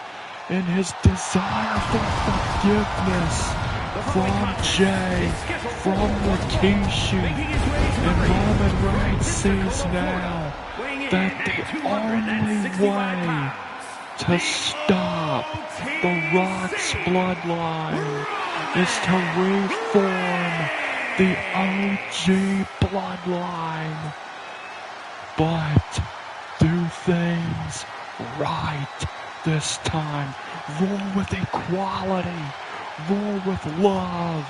in his desire for forgiveness from Jey, from Rikishi, and Roman Reigns sees now that the only way to stop the Rock's bloodline is to reform the OG bloodline. But do things right this time. Rule with equality. Rule with love.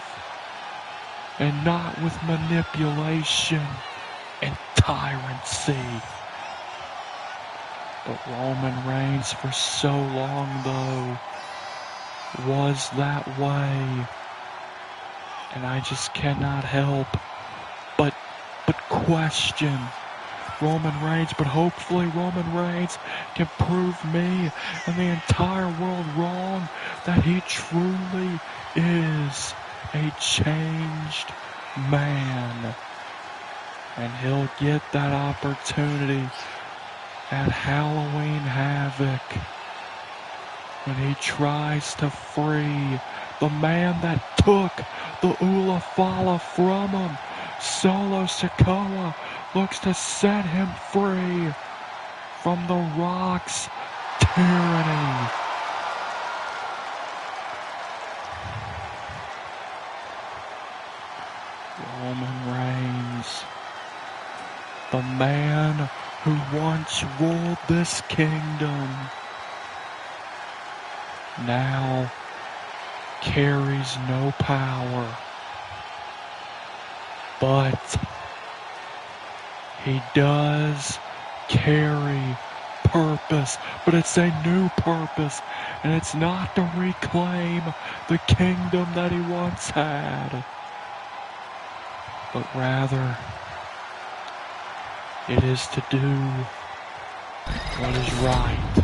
And not with manipulation and tyrancy. But Roman Reigns, for so long though, was that way. And I just cannot help but question Roman Reigns, but hopefully Roman Reigns can prove me and the entire world wrong that he truly is a changed man. And he'll get that opportunity at Halloween Havoc when he tries to free the man that took the Ula Fala from him. Solo Sikoa looks to set him free from The Rock's tyranny. Roman Reigns, the man who once ruled this kingdom, now carries no power, but he does carry purpose, but it's a new purpose, and it's not to reclaim the kingdom that he once had, but rather it is to do what is right,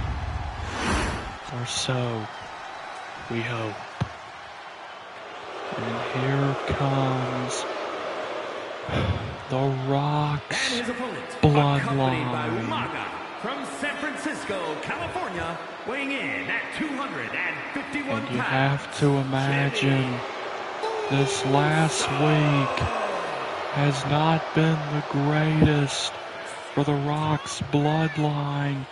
or so we hope. And here comes The Rock's bloodline. From San Francisco, California, weighing in at 251 pounds. And you have to imagine this last week has not been the greatest for The Rock's bloodline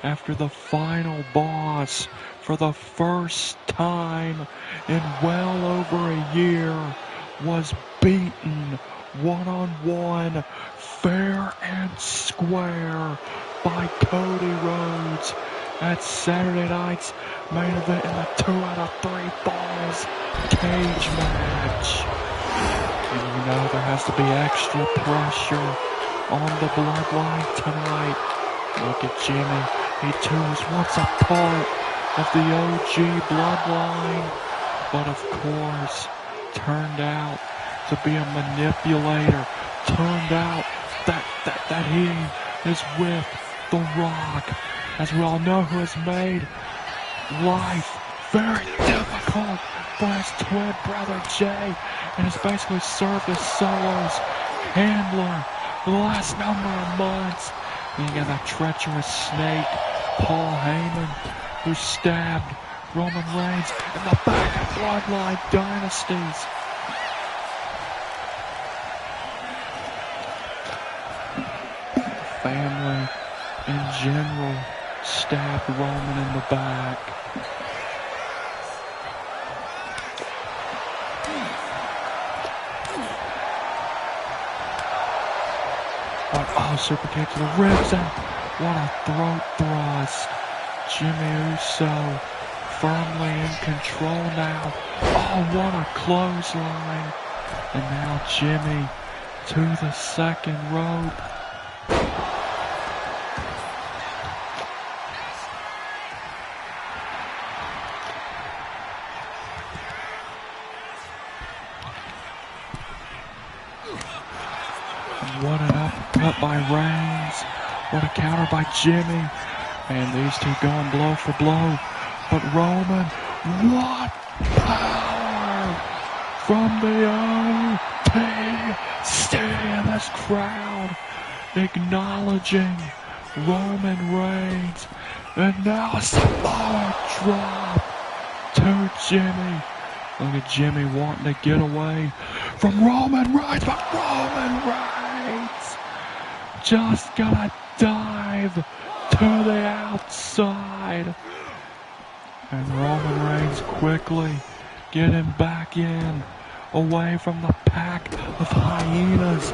after the final boss, for the first time in well over a year, was beaten one-on-one, fair and square, by Cody Rhodes at Saturday night's main event in the 2 out of 3 falls cage match. And you know there has to be extra pressure on the bloodline tonight. Look at Jimmy. He too was once a part of the OG bloodline, but of course turned out to be a manipulator. Turned out that he is with The Rock, as we all know, who has made life very difficult for his twin brother Jay, and has basically served as Solo's handler for the last number of months. And you got that treacherous snake, Paul Heyman, who stabbed Roman Reigns in the back of Bloodline Dynasties. Family in general stabbed Roman in the back. Super kick to the ribs, and what a throat thrust. Jimmy Uso firmly in control now. Oh, what a clothesline. And now Jimmy to the second rope. What an uppercut by Reigns. What a counter by Jimmy. And these two going blow for blow. But Roman, what power from the OTC, and this crowd acknowledging Roman Reigns. And now a Samoa drop to Jimmy. Look at Jimmy wanting to get away from Roman Reigns, but Roman Reigns just gonna dive to the outside. And Roman Reigns quickly getting back in, away from the pack of hyenas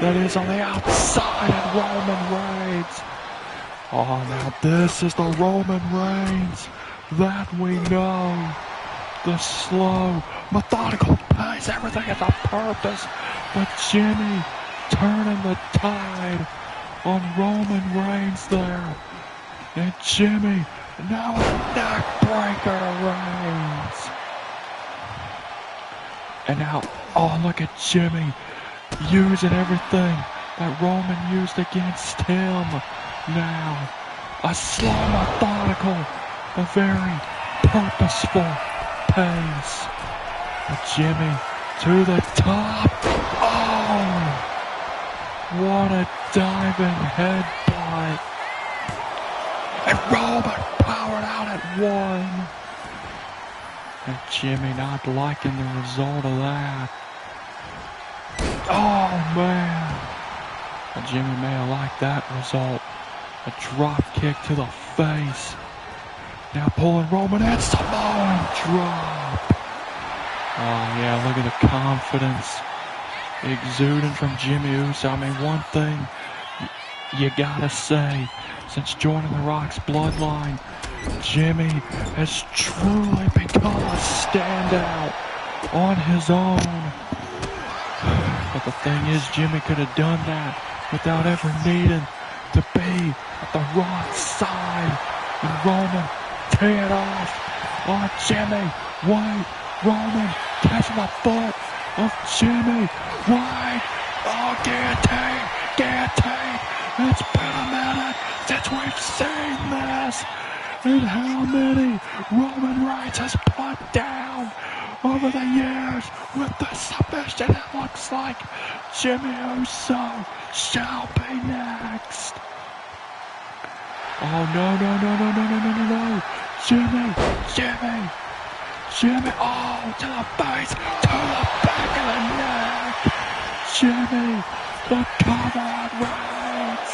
that is on the outside of Roman Reigns. Oh, now this is the Roman Reigns that we know. The slow, methodical pace, everything has a purpose. But Jimmy turning the tide on Roman Reigns there. And Jimmy, now a neck breaker to Reigns. And now, oh, look at Jimmy using everything that Roman used against him. Now, a slow, methodical, a very purposeful pace. But Jimmy to the top. Oh, what a diving headbutt. And Roman powered out at 1. And Jimmy not liking the result of that. Oh, man. Well, Jimmy may have liked that result. A drop kick to the face. Now pulling Roman and Samoan drop. Oh, yeah, look at the confidence exuding from Jimmy Uso. I mean, one thing you gotta say, since joining the Rock's bloodline, Jimmy has truly become a standout on his own. But the thing is, Jimmy could have done that without ever needing to be at the Rock's side. And Roman tee it off on Jimmy. Wait, Roman catching the foot of Jimmy. Wait, oh, guillotine, guillotine. It's been a minute since we've seen this. And how many Roman Reigns has put down over the years with the submission. It looks like Jimmy Uso shall be next. Oh, no. Jimmy. Oh, to the face, to the back of the neck. Jimmy, the cover on Reigns.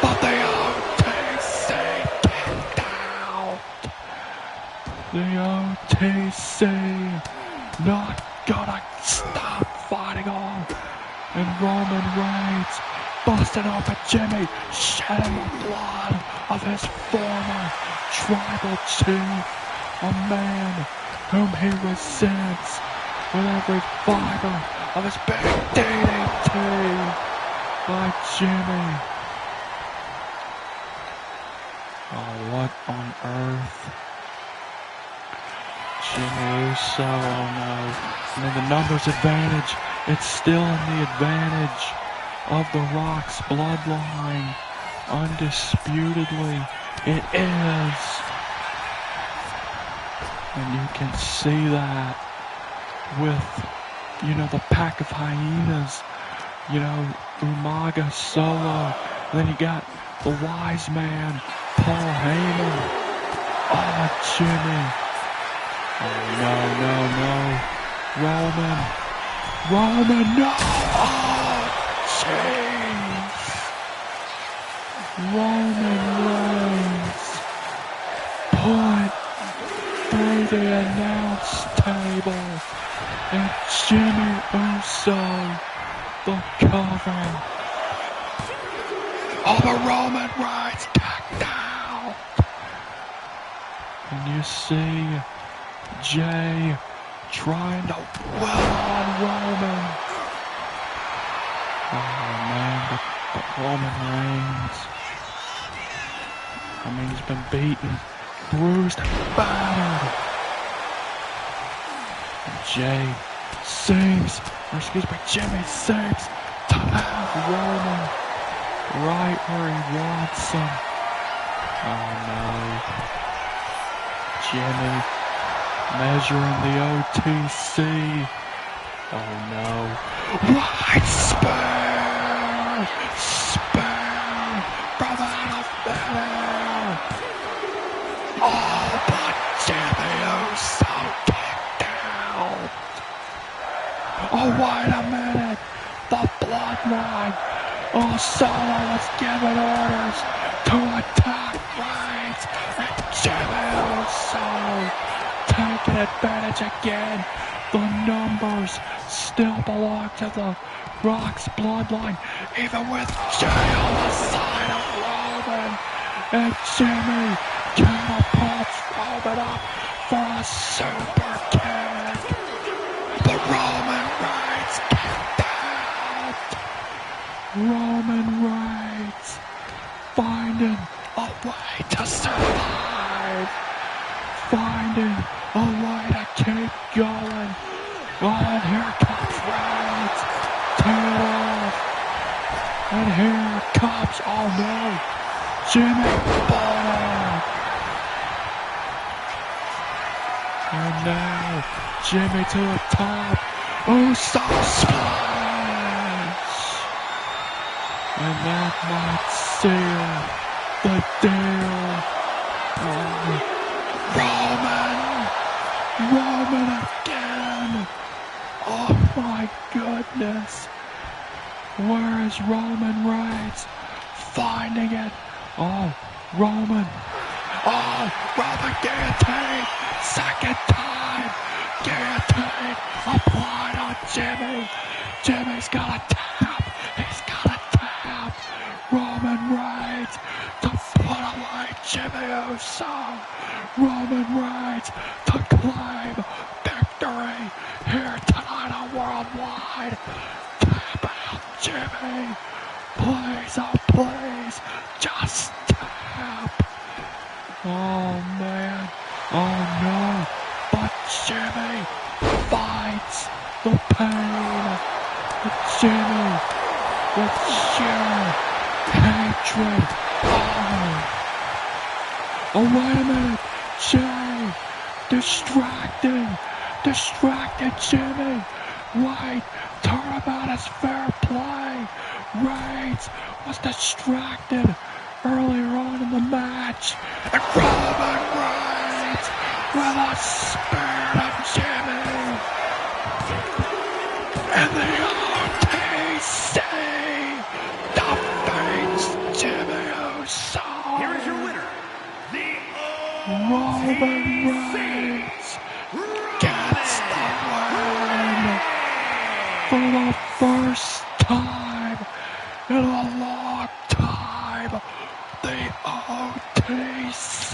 But the OTC kicked out. The OTC not gonna stop fighting on. And Roman Reigns busting open Jimmy, shedding the blood of his former tribal chief. A man whom he resents with every fiber of his big DDT by Jimmy. Oh, what on earth? Jimmy Uso, oh no. I mean, the numbers advantage, it's still in the advantage of the Rock's bloodline. Undisputedly, it is. And you can see that with, the pack of hyenas, Umaga Solo. And then you got the wise man, Paul Heyman. Oh, Jimmy. Oh, no. Roman, no. Oh, jeez. Roman Reigns put through the announce table, and Jimmy Uso, the cover. Oh, but Roman Reigns kicked out. And you see Jay trying to will on Roman. Oh man, but Roman Reigns, I mean, he's been beaten, bruised, battered. And Jimmy seems to have Roman right where he wants him. Oh no. Jimmy measuring the OTC. Oh no. Right spear! Spear from out of midair. Oh, but Jimmy Uso kicked out. Oh, wait a minute. The bloodline. Oh, Solo was giving orders to attack Reigns. And Jimmy Uso taking advantage again. The numbers still belong to the Rock's bloodline, even with Jay on the side of Roman. And Jimmy catapults Roman up for a super kick. But Roman Reigns kicked out. Roman Reigns finding a way to survive. Finding a way to keep going. Oh, and here comes Reigns. Turn it off. And here it comes. Oh no. Jimmy Ball. And now Jimmy to the top. Uso splash. And that might seal the deal. Oh, Roman again. Oh my goodness. Where is Roman Reigns? Finding it. Oh, Roman. Oh, Roman guillotine. Second time. Guillotine. Applied on Jimmy. Jimmy's got a tap. He's got a tap. Roman Reigns to put away Jimmy Uso. Roman Reigns to claim victory here tonight on Worldwide. Tap out Jimmy. Please, oh please, just tap. Oh man, oh no, but Jimmy fights the pain. Jimmy with sheer hatred. Oh wait a minute, Jay, distracted Jimmy. Wait, turnabout is fair play. Reigns was distracted earlier on in the match. And Roman Reigns with a spear of Jimmy. And the OTC defeats Jimmy Uso. Here is your winner, the Roman Reigns gets the win for the first time in a long time. The OTC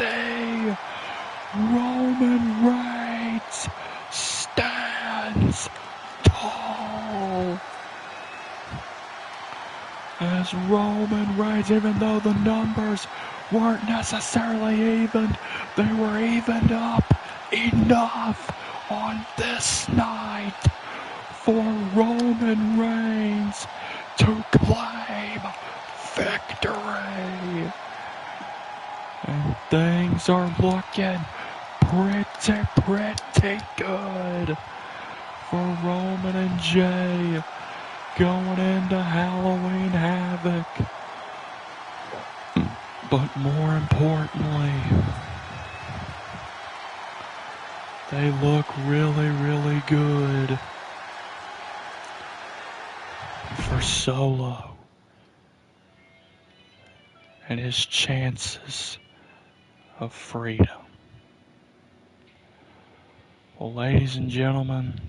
Roman Reigns stands tall. As Roman Reigns, even though the numbers weren't necessarily even, they were evened up enough on this night for Roman Reigns to claim victory. And things are looking pretty good for Roman and Jay going into Halloween Havoc. But more importantly, they look really good for Solo and his chances of freedom. Well, ladies and gentlemen,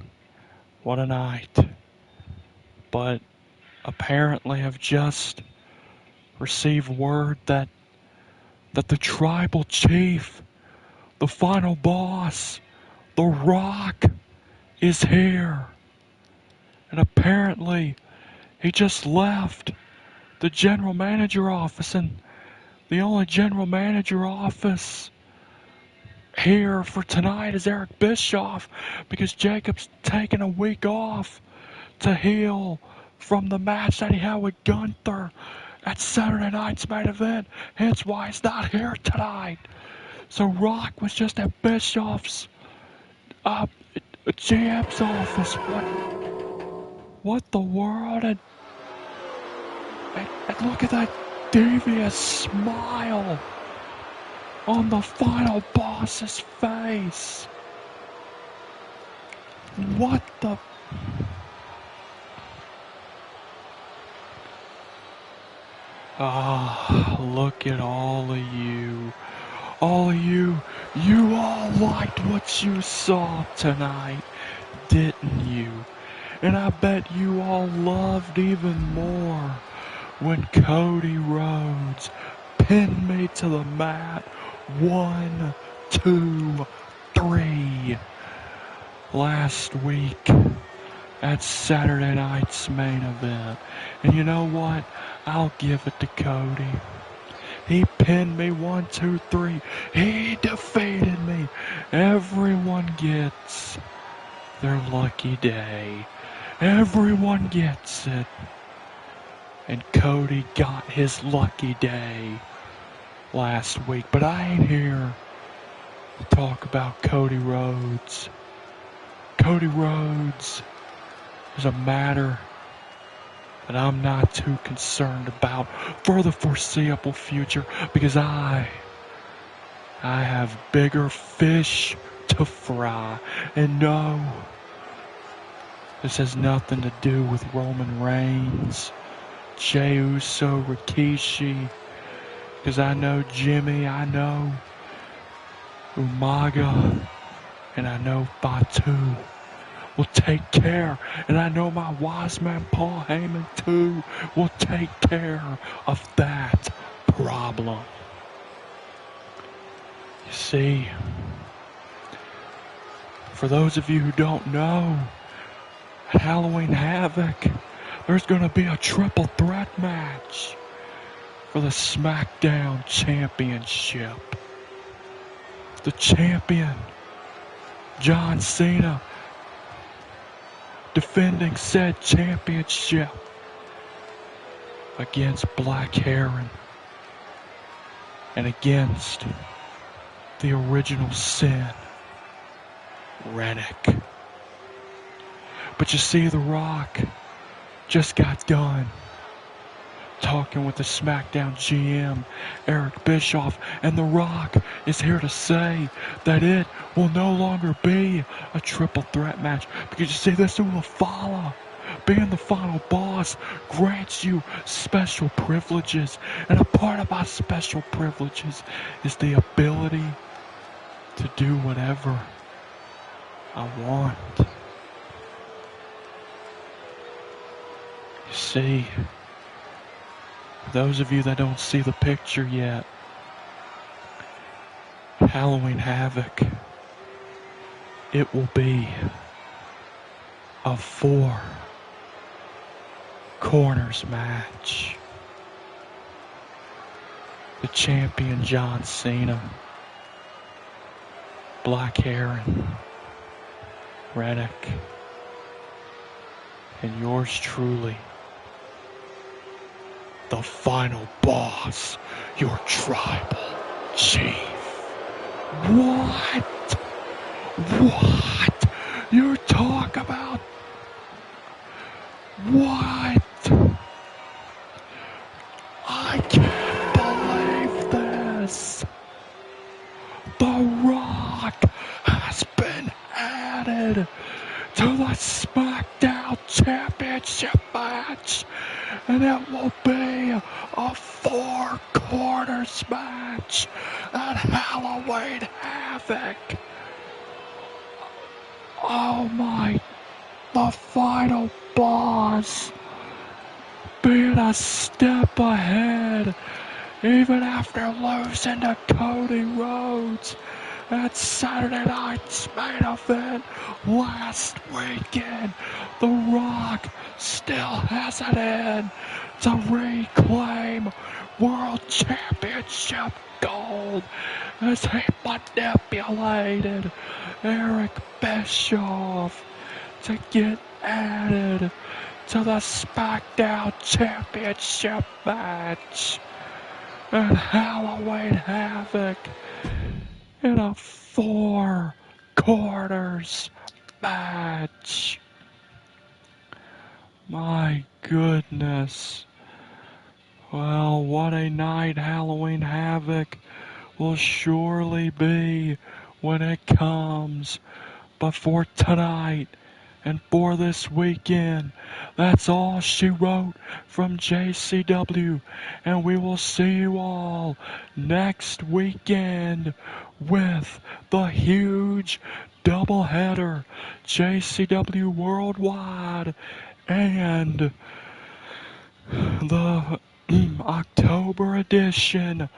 what a night. But apparently I've just received word that the tribal chief, the final boss, The Rock, is here. And apparently he just left the general manager office, and the only general manager office here for tonight is Eric Bischoff, because Jacob's taking a week off to heal from the match that he had with Gunther at Saturday night's main event, hence why he's not here tonight. So Rock was just at Bischoff's GM's office. What the world? And look at that devious smile on the final boss's face. What the... Ah, look at all of you. All of you, you all liked what you saw tonight, didn't you? And I bet you all loved even more when Cody Rhodes pinned me to the mat 1, 2, 3 last week at Saturday night's main event. And you know what? I'll give it to Cody. He pinned me 1, 2, 3. He defeated me. Everyone gets their lucky day. Everyone gets it. And Cody got his lucky day last week. But I ain't here to talk about Cody Rhodes. Cody Rhodes is a matter that I'm not too concerned about for the foreseeable future, because I have bigger fish to fry. And no, this has nothing to do with Roman Reigns, Jey Uso, Rikishi, because I know Jimmy, I know Umaga, and I know Batu will take care, and I know my wise man Paul Heyman too will take care of that problem. You see, for those of you who don't know, at Halloween Havoc, there's going to be a triple threat match for the SmackDown Championship. The champion, John Cena, defending said championship against Black Heron and against the original Sin, Rennick. But you see, The Rock just got done talking with the SmackDown GM, Eric Bischoff, and The Rock is here to say that it will no longer be a triple threat match, because you see, this will follow. Being the final boss grants you special privileges, and a part of my special privileges is the ability to do whatever I want. You see, those of you that don't see the picture yet, Halloween Havoc, it will be a 4 corners match. The champion John Cena, Black Heron, Rennick, and yours truly, the final boss, your tribal chief. What? What? You talk about what? I can't believe this. The Rock has been added to the SmackDown Championship match, and it will be a 4 corners match at Halloween Havoc. Oh my, the final boss being a step ahead even after losing to Cody Rhodes at Saturday Night's main event last weekend. The Rock still has it in to reclaim World Championship gold as he manipulated Eric Bischoff to get added to the SmackDown Championship match at Halloween Havoc in a 4 corners match. My goodness. Well, what a night Halloween Havoc will surely be when it comes. But for tonight and for this weekend, that's all she wrote from JCW. And we will see you all next weekend with the huge doubleheader, JCW Worldwide, and the October edition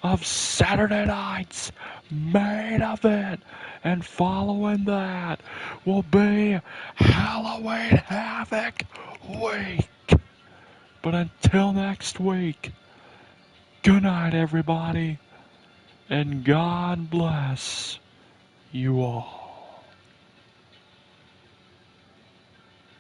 of Saturday night's main event. And following that will be Halloween Havoc week. But until next week, good night, everybody, and God bless you all.